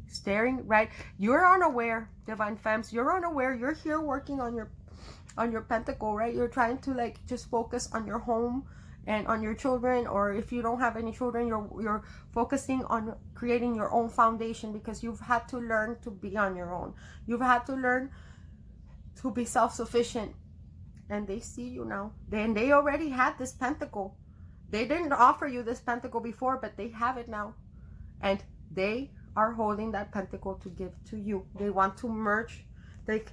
Staring, right? You're unaware, divine femmes. You're unaware. You're here working on your pentacle, right? You're trying to like just focus on your home and on your children, or if you don't have any children, you're focusing on creating your own foundation, because you've had to learn to be on your own. You've had to learn to be self-sufficient, and they see you now. They already had this pentacle. They didn't offer you this pentacle before, but they have it now, and they are holding that pentacle to give to you. They want to merge.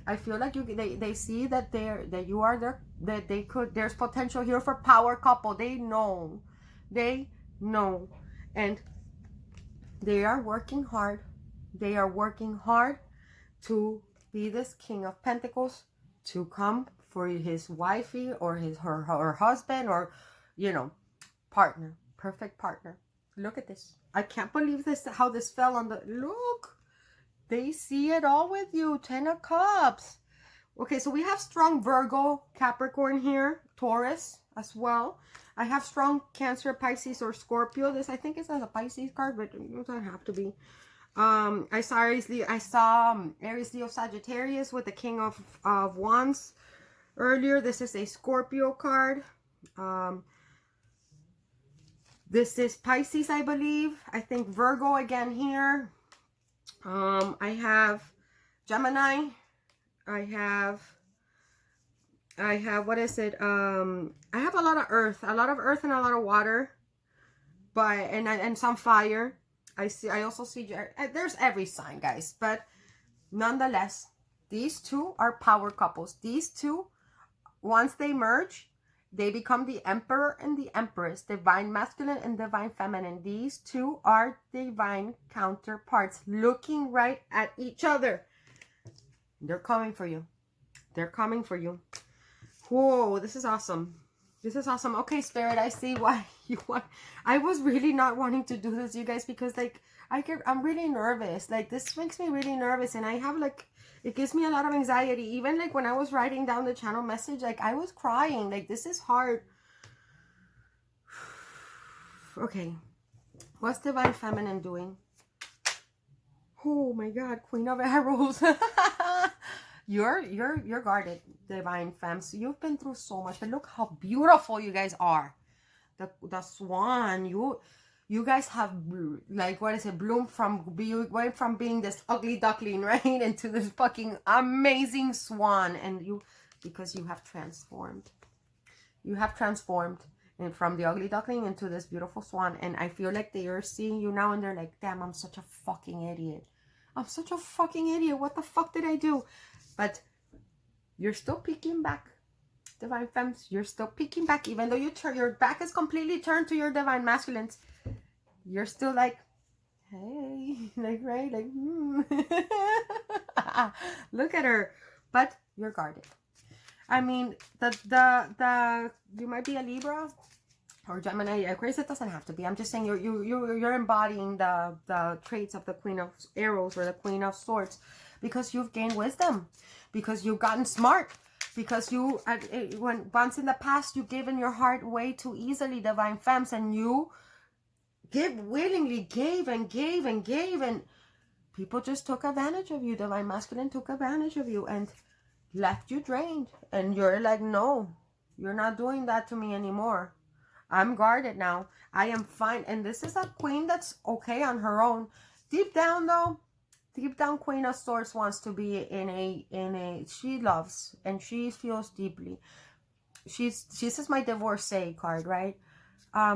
I feel like they see that you are there, that there's potential here for power couple. They know, and they are working hard. They are working hard to be this King of Pentacles, to come for his wifey or her husband, or, you know, partner, perfect partner. Look at this. I can't believe this, how this fell on the, look. They see it all with you. 10 of Cups. Okay, so we have strong Virgo, Capricorn here, Taurus as well. I have strong Cancer, Pisces, or Scorpio. This, I think, is a Pisces card, but it doesn't have to be. I saw Aries, Leo, Sagittarius with the King of Wands earlier. This is a Scorpio card. This is Pisces, I believe. I think Virgo again here. I have Gemini, I have, what is it? I have a lot of earth and a lot of water, but, and some fire. I also see, there's every sign, guys, but nonetheless, these two are power couples. These two, once they merge, they become the emperor and the empress, divine masculine and divine feminine. These two are divine counterparts looking right at each other. They're coming for you. They're coming for you. Whoa, this is awesome. This is awesome. Okay, Spirit, I see why you want. I was really not wanting to do this, you guys, because like I'm really nervous. Like this makes me really nervous, and I have like, it gives me a lot of anxiety. Even like when I was writing down the channel message, like I was crying. Like this is hard. Okay, what's divine feminine doing? Oh my God, Queen of Arrows. You're guarded, divine femmes. You've been through so much, but look how beautiful you guys are. The swan, you guys have, like, what is it, bloomed from, you went from being this ugly duckling, right, into this fucking amazing swan. And you, because you have transformed. You have transformed, and from the ugly duckling into this beautiful swan. And I feel like they are seeing you now, and they're like, damn, I'm such a fucking idiot. I'm such a fucking idiot. What the fuck did I do? But you're still peeking back, divine femmes. You're still peeking back, even though your back is completely turned to your divine masculines. You're still like, hey, like, right, like, look at her. But you're guarded. I mean, you might be a Libra or Gemini, Aquarius. It doesn't have to be. I'm just saying you're embodying the traits of the Queen of Arrows or the Queen of Swords, because you've gained wisdom, because you've gotten smart, because you, once in the past, you've given your heart way too easily, divine femmes, and you willingly gave and gave and gave, and people just took advantage of you. Divine masculine took advantage of you and left you drained, and you're like, no, you're not doing that to me anymore. I'm guarded now. I am fine. And this is a queen that's okay on her own. Deep down, though, deep down, Queen of Swords wants to be in a she loves and she feels deeply. She's my divorcee card, right?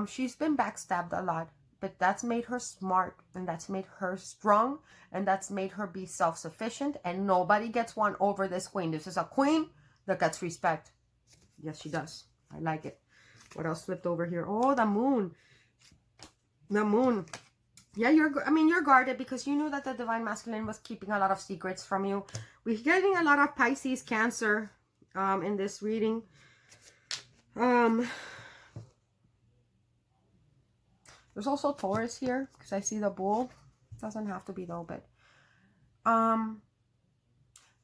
She's been backstabbed a lot, but that's made her smart, and that's made her strong, and that's made her be self-sufficient, and nobody gets one over this queen. This is a queen that gets respect. Yes, she does. I like it. What else flipped over here? Oh, the moon. The moon. Yeah, you're guarded, because you knew that the divine masculine was keeping a lot of secrets from you. We're getting a lot of Pisces, Cancer in this reading. There's also Taurus here, because I see the bull. Doesn't have to be though, but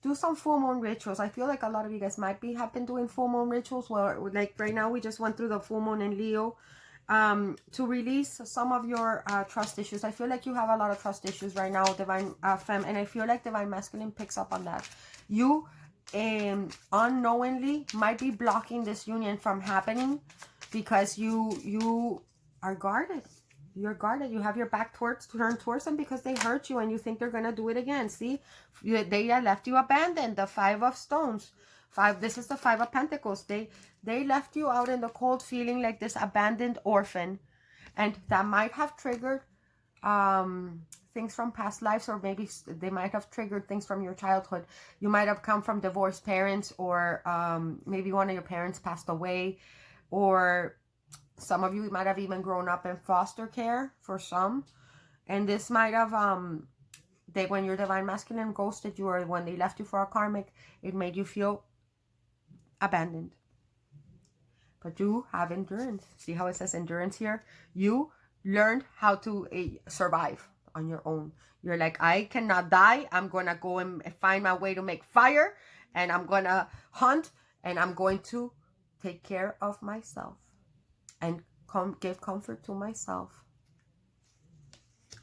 do some full moon rituals. I feel like a lot of you guys might have been doing full moon rituals. Well, like right now, we just went through the full moon in Leo, to release some of your trust issues. I feel like you have a lot of trust issues right now, divine femme, and I feel like divine masculine picks up on that. You unknowingly might be blocking this union from happening, because you are guarded. You're guarded. You have your back turned towards them, because they hurt you and you think they're gonna do it again. See, they left you abandoned. The Five of Stones, this is the Five of Pentacles. They left you out in the cold, feeling like this abandoned orphan, and that might have triggered things from past lives, or maybe they might have triggered things from your childhood. You might have come from divorced parents, or maybe one of your parents passed away, or some of you might have even grown up in foster care for some. And this might have, when your divine masculine ghosted you, or when they left you for a karmic, it made you feel abandoned. But you have endurance. See how it says endurance here? You learned how to survive on your own. You're like, I cannot die. I'm going to go and find my way to make fire. And I'm going to hunt. And I'm going to take care of myself. And give comfort to myself.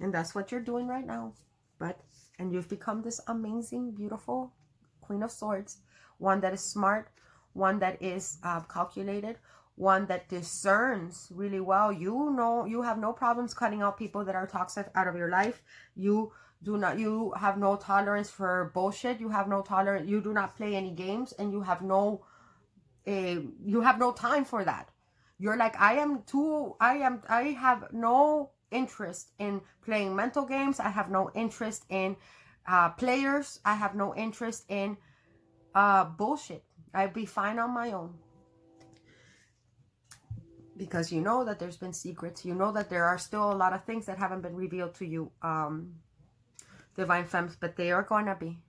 And that's what you're doing right now. And you've become this amazing, beautiful Queen of Swords. One that is smart. One that is calculated. one that discerns really well. You know, you have no problems cutting out people that are toxic out of your life. You have no tolerance for bullshit. You have no tolerance. You do not play any games, and you have no time for that. You're like, I have no interest in playing mental games. I have no interest in players. I have no interest in bullshit. I'd be fine on my own. Because you know that there's been secrets. You know that there are still a lot of things that haven't been revealed to you, Divine Femmes, but they are going to be.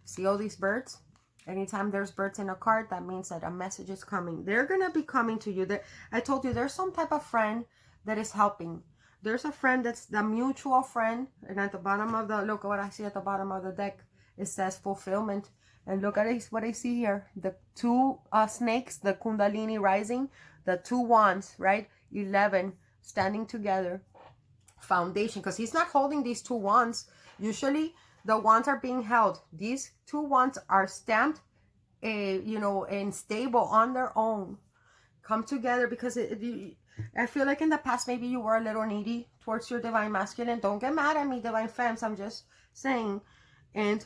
See all these birds? Anytime there's birds in a card, that means that a message is coming. They're going to be coming to you. I told you, there's some type of friend that is helping. There's a friend that's the mutual friend. And at the bottom of the, look at what I see at the bottom of the deck. It says fulfillment. And look at what I see here. The two snakes, the Kundalini rising, the two wands, right? 11 standing together. Foundation, because he's not holding these two wands. Usually the wands are being held. These two wands are stamped, and stable on their own. Come together, because I feel like in the past maybe you were a little needy towards your Divine Masculine. Don't get mad at me, Divine Femmes. I'm just saying. And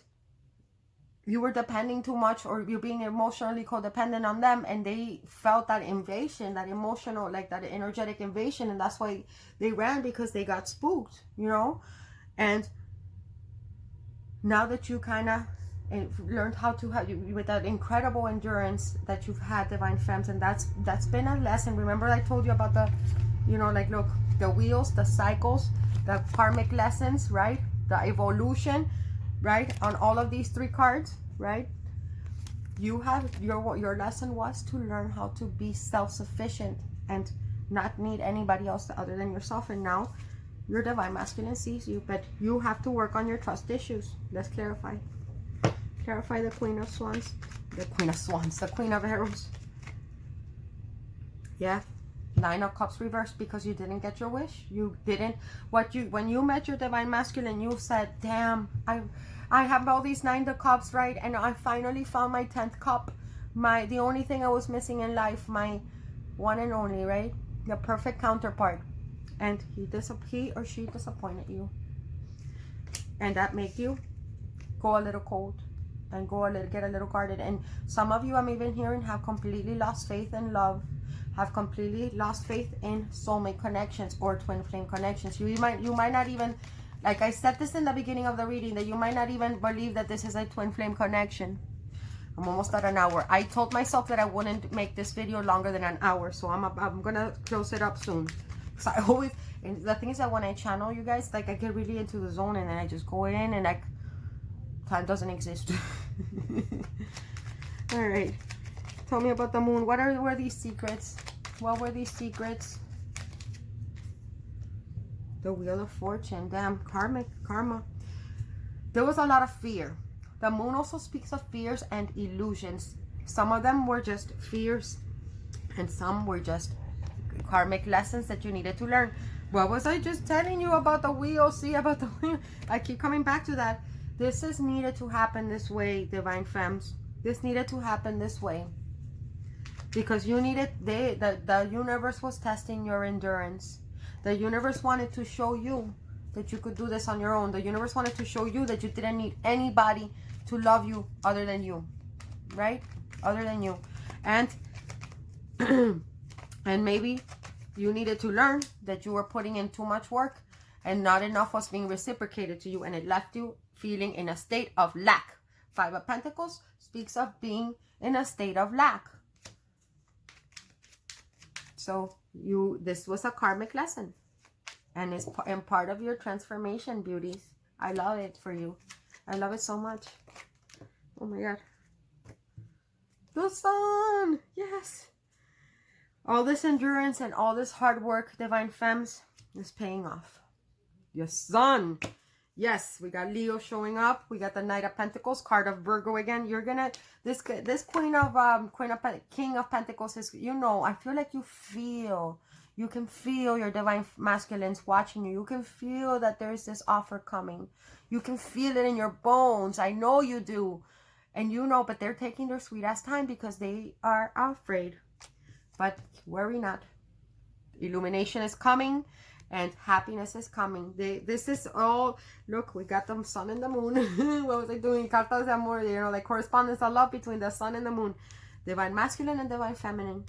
you were depending too much, or you're being emotionally codependent on them, and they felt that invasion, that emotional, like that energetic invasion, and that's why they ran, because they got spooked, and now that you kind of learned how to have, with that incredible endurance that you've had, Divine Femmes, and that's been a lesson. Remember I told you about the, like, look, the wheels, the cycles, the karmic lessons, right? The evolution, right? On all of these 3 cards, right? You have, your lesson was to learn how to be self-sufficient and not need anybody else other than yourself. And now your Divine Masculine sees you, but you have to work on your trust issues. Let's clarify. Clarify the Queen of Swans. The Queen of Swans. The Queen of Arrows. Yeah. 9 of Cups reversed, because you didn't get your wish. You didn't. When you met your Divine Masculine, you said, damn, I have all these 9 of Cups, right? And I finally found my 10th cup. The only thing I was missing in life, my one and only, right? The perfect counterpart. And he or she disappointed you. And that made you go a little cold and get a little guarded. And some of you, I'm even hearing, have completely lost faith in love, have completely lost faith in soulmate connections or twin flame connections. You might not even, like I said this in the beginning of the reading, that you might not even believe that this is a twin flame connection. I'm almost at an hour. I told myself that I wouldn't make this video longer than an hour, so I'm gonna close it up soon. So I always, and the thing is that when I channel you guys, like, I get really into the zone, and then I just go in, and like, time doesn't exist. All right, tell me about the moon. What were these secrets? What were these secrets? The Wheel of Fortune. Damn, karma. There was a lot of fear. The moon also speaks of fears and illusions. Some of them were just fears, and some were just karmic lessons that you needed to learn. What was I just telling you about the wheel? See, about the wheel. I keep coming back to that. This is needed to happen this way, Divine Femmes. This needed to happen this way. Because you needed, the universe was testing your endurance. The universe wanted to show you that you could do this on your own. The universe wanted to show you that you didn't need anybody to love you other than you. Right? Other than you. And and maybe you needed to learn that you were putting in too much work and not enough was being reciprocated to you, and it left you feeling in a state of lack. 5 of Pentacles speaks of being in a state of lack. So this was a karmic lesson, and it's part of your transformation, beauties. I love it for you. I love it so much. Oh my God. The sun. Yes. All this endurance and all this hard work, Divine Femmes, is paying off. Your sun. Yes, we got Leo showing up. We got the Knight of Pentacles, card of Virgo again. You're gonna, this King of Pentacles is, I feel like you can feel your Divine Masculines watching you. You can feel that there's this offer coming. You can feel it in your bones. I know you do. And but they're taking their sweet ass time because they are afraid. But worry not. Illumination is coming and happiness is coming. This is all, look, we got the sun and the moon. What was I doing? Cartas de amor, you know, like correspondence of love between the sun and the moon. Divine masculine and divine feminine.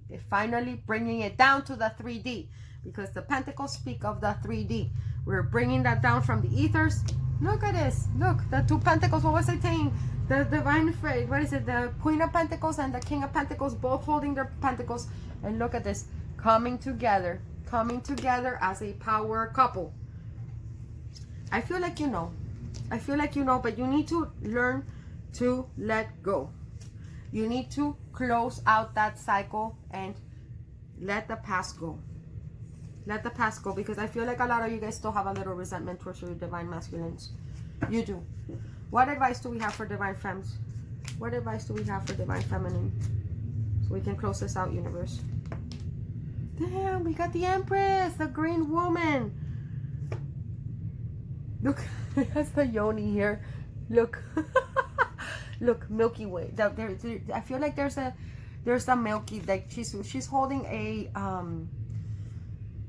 They're finally bringing it down to the 3D, because the pentacles speak of the 3D. We're bringing that down from the ethers. Look at this. Look, the 2 pentacles. What was I saying? The divine, what is it? The Queen of Pentacles and the King of Pentacles, both holding their pentacles. And look at this. Coming together as a power couple. I feel like you know. But you need to learn to let go. You need to close out that cycle and let the past go. Let the past go, because I feel like a lot of you guys still have a little resentment towards your divine masculines. You do. What advice do we have for divine femmes? What advice do we have for divine feminine? So we can close this out, universe. Damn, we got the Empress, the green woman. Look, that's the yoni here. Look. Look, Milky Way. I feel like there's a Milky, like she's holding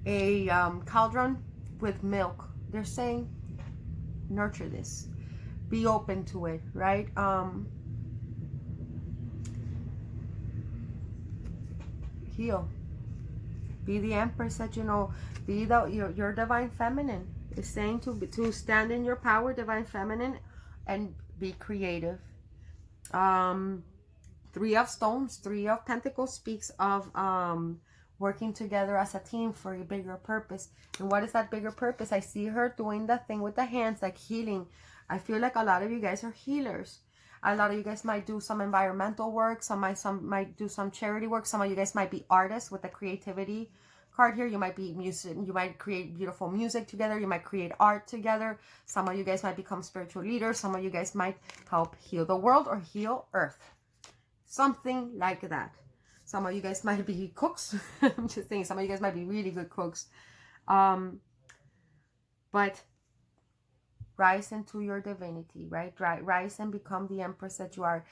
a cauldron with milk. They're saying, nurture this, be open to it, right? Heal. Be the Empress that you know. Be your divine feminine. Is saying to stand in your power, divine feminine, and be creative. 3 of Stones, 3 of Pentacles speaks of working together as a team for a bigger purpose. And what is that bigger purpose? I see her doing the thing with the hands, like healing. I feel like a lot of you guys are healers. A lot of you guys might do some environmental work. Some might do some charity work. Some of you guys might be artists with the creativity card here. You might be music. You might create beautiful music together. You might create art together. Some of you guys might become spiritual leaders. Some of you guys might help heal the world or heal Earth. Something like that. Some of you guys might be cooks. I'm just saying, some of you guys might be really good cooks. But rise into your divinity, right? Rise and become the Empress that you are.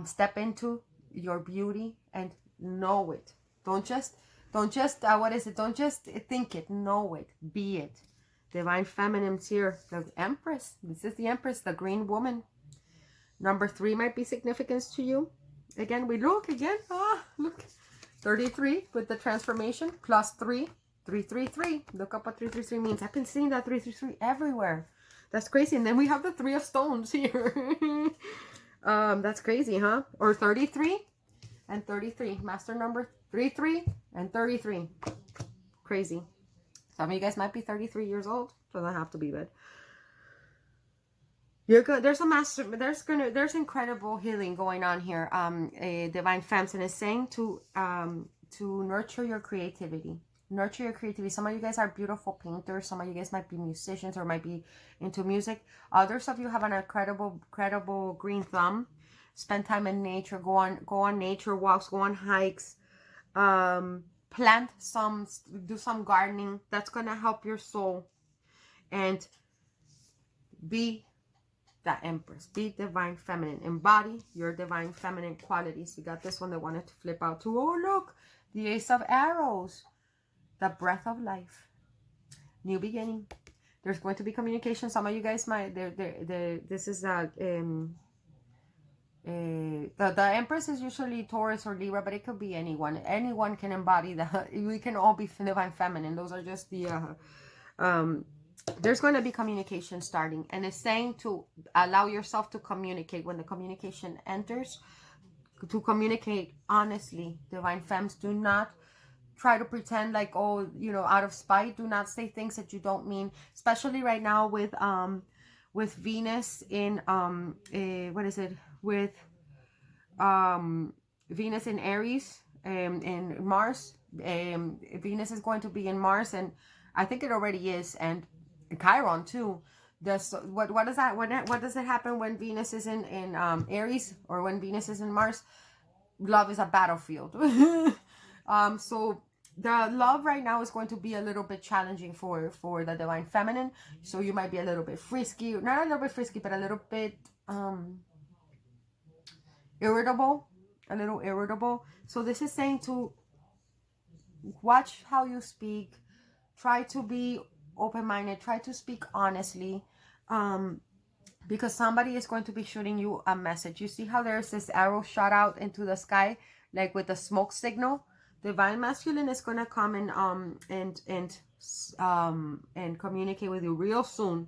Step into your beauty and know it. Don't just what is it? Don't just think it, know it, be it. Divine feminine's here. The Empress. This is the Empress, the green woman. Number 3 might be significance to you. Again, we look again. Look. 33 with the transformation. Plus 3. 333. Look up what 333 means. I've been seeing that 333 everywhere. That's crazy. And then we have the 3 of Stones here. That's crazy, huh? Or 33 and 33. Master number 33 and 33. Crazy. Some of you guys might be 33 years old. Doesn't have to be, but you're good. There's a master. There's incredible healing going on here. A divine feminine is saying to nurture your creativity. Nurture your creativity. Some of you guys are beautiful painters. Some of you guys might be musicians or might be into music. Others of you have an incredible green thumb. Spend time in nature. Go on nature walks. Go on hikes. Plant some. Do some gardening. That's gonna help your soul. And be the Empress. Be divine feminine. Embody your divine feminine qualities. We got this one that wanted to flip out too. Oh, look. The Ace of Arrows. The breath of life. New beginning. There's going to be communication. Some of you guys might. This is the Empress is usually Taurus or Libra, but it could be anyone. Anyone can embody that. We can all be divine feminine. Those are just the there's going to be communication starting, and it's saying to allow yourself to communicate. When the communication enters, to communicate honestly. Divine femmes, do not try to pretend like, oh, you know, out of spite. Do not say things that you don't mean, especially right now with Venus in what is it, with Venus in Aries and Mars. Venus is going to be in Mars, and I think it already is, and Chiron too. What does that, what does it happen when Venus is in Aries, or when Venus is in Mars? Love is a battlefield. So the love right now is going to be a little bit challenging for the divine feminine. So you might be a little bit frisky, not a little bit frisky, but a little bit irritable. a little irritable. So this is saying to watch how you speak. Try to be open-minded. Try to speak honestly. Because somebody is going to be shooting you a message. You see how there's this arrow shot out into the sky, like with the smoke signal? Divine Masculine is going to come and communicate with you real soon.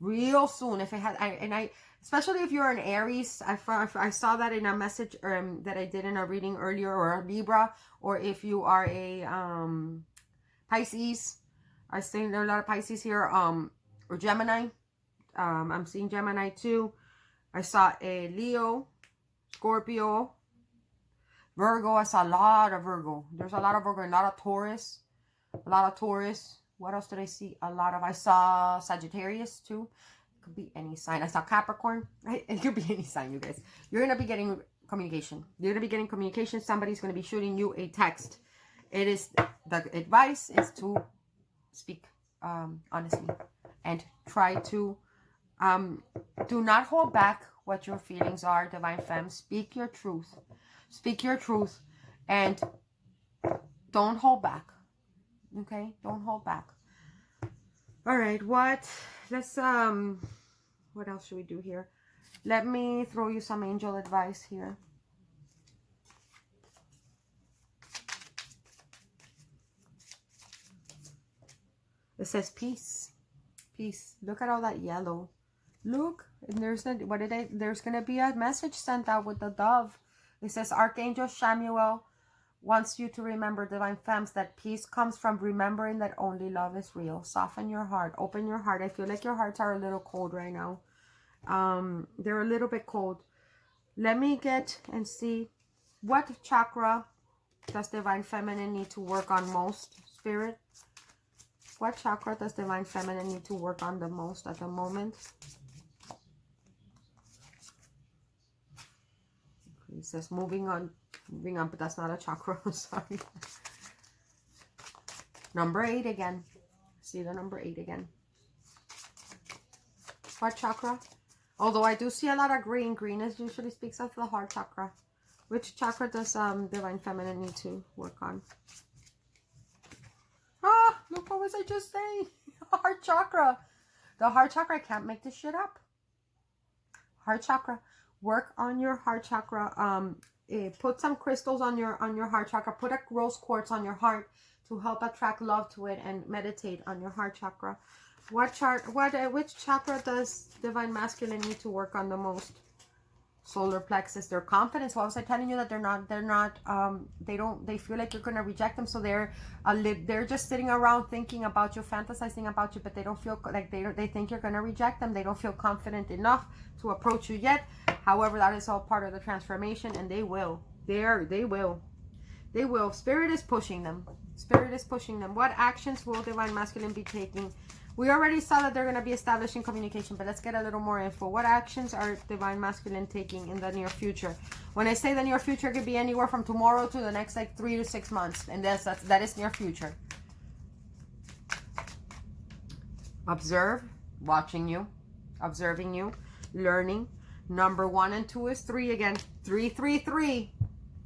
Real soon. If it had, especially if you're an Aries, I saw that in a message that I did in a reading earlier, or a Libra, or if you are a Pisces. I see there are a lot of Pisces here, or Gemini. I'm seeing Gemini too. I saw a Leo, Scorpio, Virgo. I saw a lot of Virgo. There's a lot of Virgo, a lot of Taurus. A lot of Taurus. What else did I see? I saw Sagittarius too. It could be any sign. I saw Capricorn. Right? It could be any sign, you guys. You're going to be getting communication. You're going to be getting communication. Somebody's going to be shooting you a text. It is, the advice is to speak honestly. And try to, do not hold back what your feelings are, Divine Femme. Speak your truth. Speak your truth. And don't hold back. Okay, don't hold back. All right, what else should we do here? Let me throw you some angel advice here. It says peace. Peace. Look at all that yellow. Look, and there's gonna be a message sent out with the dove. It says Archangel Samuel wants you to remember, Divine Femmes, that peace comes from remembering that only love is real. Soften your heart. Open your heart. I feel like your hearts are a little cold right now. They're a little bit cold. Let me get and see, what chakra does Divine Feminine need to work on most, Spirit? What chakra does Divine Feminine need to work on the most at the moment? It says moving on, but that's not a chakra. Sorry. Number 8 again. See the number 8 again. What chakra? Although I do see a lot of green. Green is usually speaks of the heart chakra. Which chakra does Divine Feminine need to work on? Ah, look, what was I just saying? Heart chakra. The heart chakra, I can't make this shit up. Heart chakra. Work on your heart chakra. Put some crystals on your heart chakra. Put a rose quartz on your heart to help attract love to it, and meditate on your heart chakra. Which chakra does Divine Masculine need to work on the most? Solar plexus. Their confidence. What was I telling you? That they feel like you're gonna reject them, so they're just sitting around thinking about you, fantasizing about you, but they don't feel like they think you're gonna reject them. They don't feel confident enough to approach you yet. However, that is all part of the transformation, and they will. They will. Spirit is pushing them. Spirit is pushing them. What actions will Divine Masculine be taking? We already saw that they're going to be establishing communication, but let's get a little more info. What actions are Divine Masculine taking in the near future? When I say the near future, it could be anywhere from tomorrow to the next 3 to 6 months. And that is near future. Observe, watching you, observing you, learning. Number 1 and 2 is 3 again. 3, 3, 3.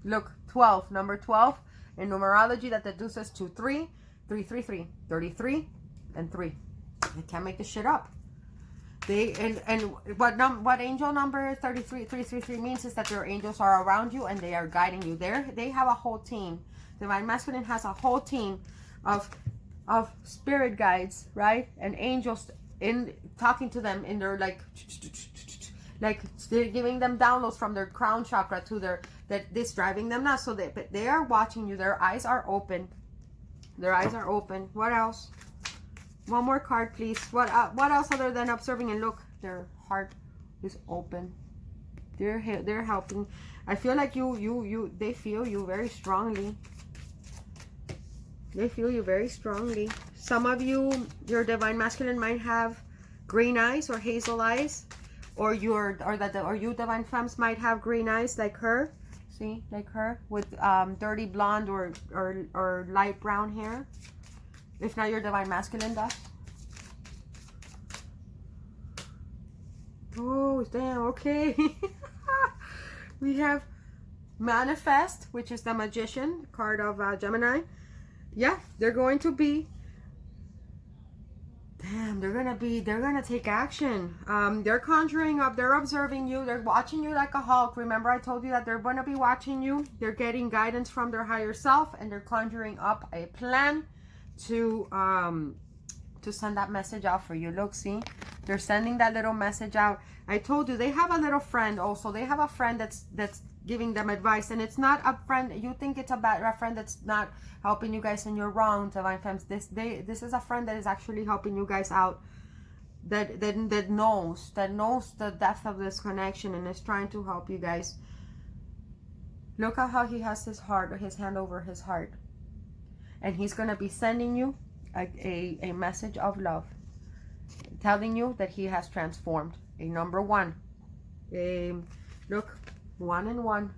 Look, 12. Number 12 in numerology, that deduces to 3, 3, 3, 3, 33, and 3. I can't make this shit up. What angel number 333 means is that your angels are around you and they are guiding you. They have a whole team. Divine Masculine has a whole team of spirit guides, right? And angels in talking to them in their like they're giving them downloads from their crown chakra to this driving them nuts. So they are watching you. Their eyes are open. Their eyes are open. What else? One more card, please. What else other than observing? And look, their heart is open. They're helping. I feel like they feel you very strongly. They feel you very strongly. Some of you, your Divine Masculine might have green eyes or hazel eyes, or you Divine Femmes might have green eyes like her. See, like her with dirty blonde or light brown hair. If not, your Divine Masculine does. Oh, damn, okay. We have manifest, which is the Magician card of Gemini. Yeah, they're going to be, damn, they're gonna take action. They're conjuring up, they're observing you, they're watching you like a hawk. Remember I told you that they're gonna be watching you. They're getting guidance from their higher self, and they're conjuring up a plan to send that message out for you. Look, see, they're sending that little message out. I told you they have a little friend also. They have a friend that's giving them advice, and it's not a friend you think it's a friend that's not helping you guys, and you're wrong, Divine Femmes. This is a friend that is actually helping you guys out, that knows the depth of this connection, and is trying to help you guys. Look at how he has his hand over his heart, and he's gonna be sending you a message of love, telling you that he has transformed. A number one. Look, 1 and 1.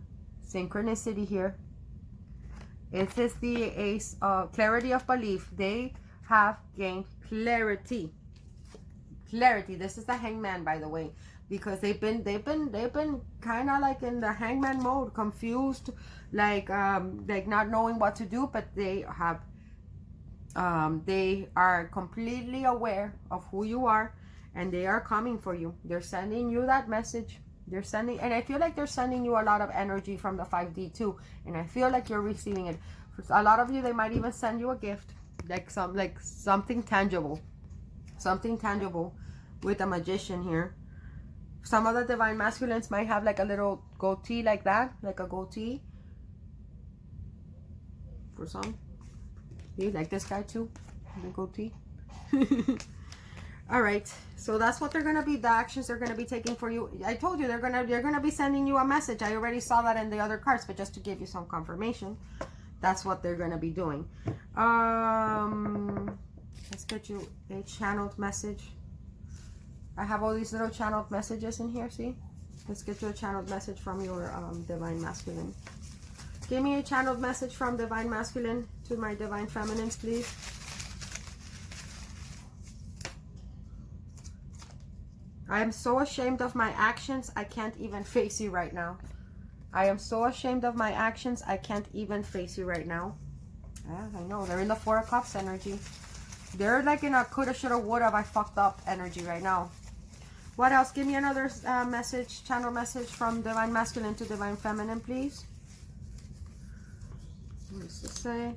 Synchronicity here. It is the Ace of clarity of belief. They have gained clarity. Clarity. This is the Hangman, by the way, because they've been kind of like in the Hangman mode, confused, like not knowing what to do, but they have they are completely aware of who you are, and they are coming for you. They're sending you that message. They're sending, and I feel like they're sending you a lot of energy from the 5D too, and I feel like you're receiving it. For a lot of you, they might even send you a gift, like something tangible with the Magician here. Some of the Divine Masculines might have like a little goatee like that, like a goatee. For some, see, like this guy too, the goatee. All right, so that's what they're gonna be. The actions they're gonna be taking for you. I told you they're gonna be sending you a message. I already saw that in the other cards, but just to give you some confirmation, that's what they're gonna be doing. Let's get you a channeled message. I have all these little channeled messages in here. See, let's get you a channeled message from your Divine Masculine. Give me a channeled message from Divine Masculine to my Divine Feminines, please. I am so ashamed of my actions, I can't even face you right now. I am so ashamed of my actions, I can't even face you right now. Yeah, I know. They're in the 4 of Cups energy. They're like in a coulda, shoulda, woulda, I fucked up energy right now. What else? Give me another message, channel message from Divine Masculine to Divine Feminine, please. What does it say?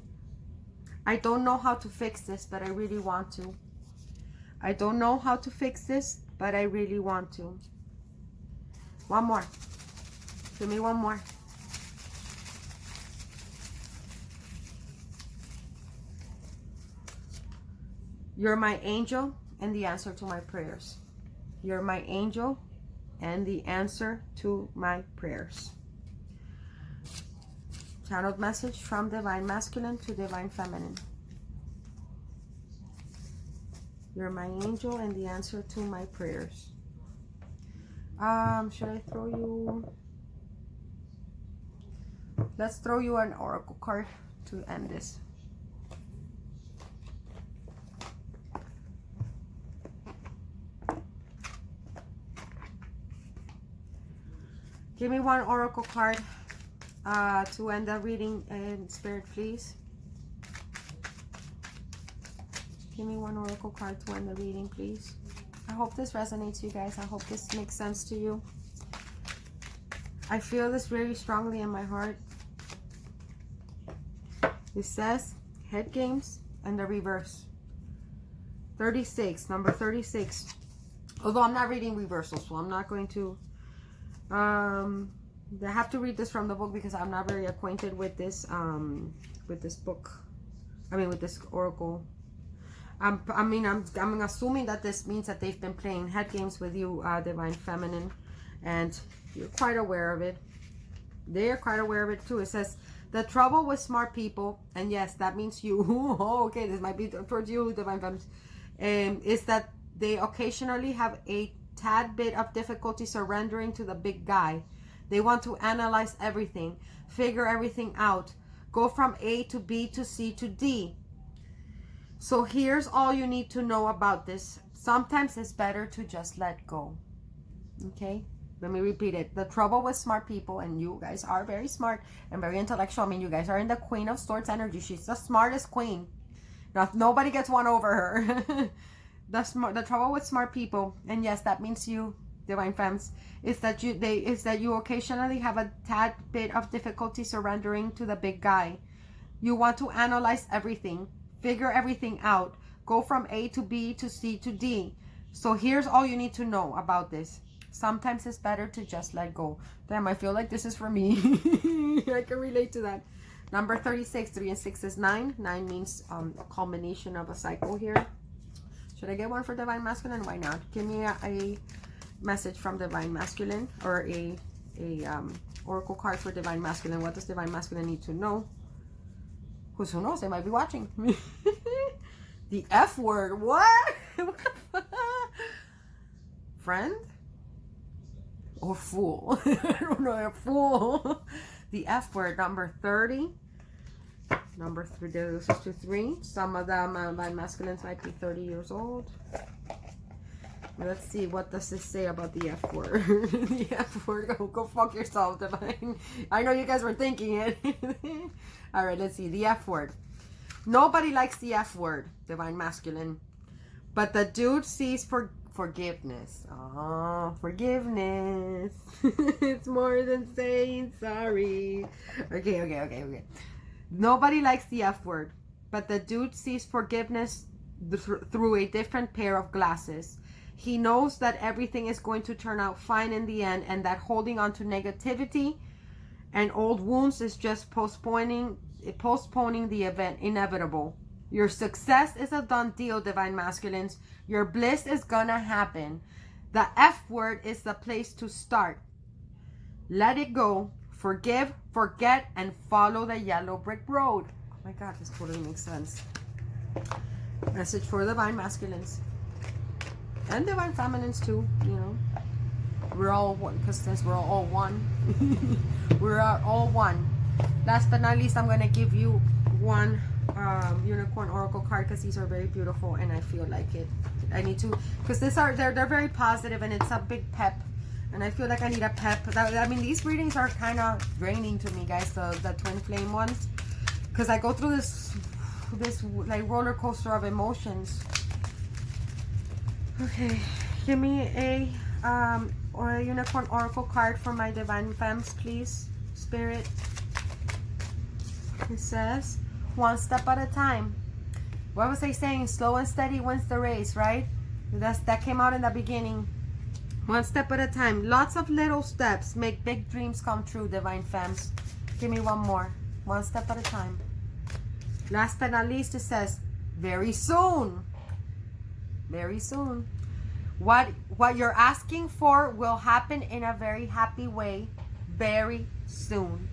I don't know how to fix this, but I really want to. I don't know how to fix this, but I really want to. One more. Give me one more. You're my angel and the answer to my prayers. You're my angel and the answer to my prayers. Channeled message from Divine Masculine to Divine Feminine. You're my angel and the answer to my prayers. Should I throw you? Let's throw you an oracle card to end this. Give me one oracle card to end the reading, Spirit, please. Give me one oracle card to end the reading, please. I hope this resonates, you guys. I hope this makes sense to you. I feel this very strongly in my heart. It says head games and the reverse. 36, number 36. Although I'm not reading reversals, so I'm not going to. I have to read this from the book because I'm not very acquainted with this book. I mean, with this oracle. I'm assuming that this means that they've been playing head games with you, Divine Feminine, and you're quite aware of it. They are quite aware of it too. It says the trouble with smart people, and yes, that means you. Oh, okay, this might be towards you, Divine Feminine. Is that they occasionally have a tad bit of difficulty surrendering to the big guy. They want to analyze everything, figure everything out, go from A to B to C to D. So here's all you need to know about this. Sometimes it's better to just let go. Okay? Let me repeat it. The trouble with smart people, and you guys are very smart and very intellectual. I mean, you guys are in the Queen of Swords energy. She's the smartest queen. Nobody gets one over her. The trouble with smart people, and yes, that means you, divine femmes, is that you occasionally have a tad bit of difficulty surrendering to the big guy. You want to analyze everything, figure everything out, go from A to B to C to D. So here's all you need to know about this. Sometimes it's better to just let go. Damn, I feel like this is for me. I can relate to that. Number 36, 3 and 6 is 9. 9 means a culmination of a cycle here. Should I get one for Divine Masculine? Why not? Give me a message from Divine Masculine, or a oracle card for Divine Masculine. What does Divine Masculine need to know? Because who knows? They might be watching. The F word. What? What the fuck? Friend? Or fool? I don't know. A fool. The F word. Number 30. Number 3. This is to 3. Some of them Divine Masculines might be 30 years old. Let's see. What does this say about the F word? The F word. Go fuck yourself, Divine. I know you guys were thinking it. All right. Let's see. The F word. Nobody likes the F word, Divine Masculine. But the dude sees forgiveness. Oh, forgiveness. It's more than saying sorry. Okay. Nobody likes the F word, but the dude sees forgiveness through a different pair of glasses. He knows that everything is going to turn out fine in the end, and that holding on to negativity and old wounds is just postponing the event inevitable. Your success is a done deal, Divine Masculines. Your bliss is gonna happen. The F word is the place to start. Let it go. Forgive, forget, and follow the yellow brick road. Oh my God, this totally makes sense. Message for Divine Masculines. And Divine Feminines too, you know. We're all one, because since we're all one. We're all one. Last but not least, I'm going to give you one unicorn oracle card, because these are very beautiful and I feel like it. I need to, because they're very positive and it's a big pep, and I feel like I need a pep. I mean, these readings are kind of draining to me, guys, the twin flame ones, because I go through this like roller coaster of emotions. Okay, give me a unicorn oracle card for my Divine Femmes, please, Spirit. It says, one step at a time. What was I saying? Slow and steady wins the race, right? That came out in the beginning. One step at a time. Lots of little steps make big dreams come true, Divine Femmes. Give me one more. One step at a time. Last but not least, it says, very soon. Very soon. What you're asking for will happen in a very happy way very soon.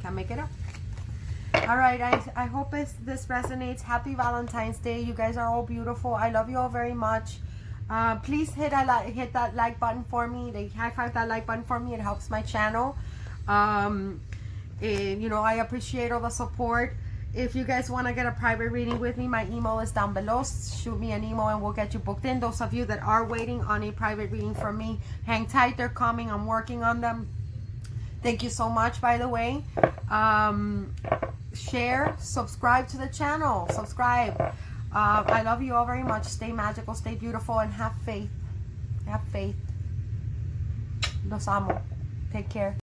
Can't make it up. All right, I hope this resonates. Happy Valentine's Day. You guys are all beautiful. I love you all very much. Please hit that like button for me. High five that like button for me. It helps my channel. You know, I appreciate all the support. If you guys want to get a private reading with me, my email is down below. Shoot me an email and we'll get you booked in. Those of you that are waiting on a private reading from me, hang tight. They're coming. I'm working on them. Thank you so much, by the way. Share, subscribe to the channel. Subscribe. I love you all very much. Stay magical, stay beautiful, and have faith. Have faith. Los amo. Take care.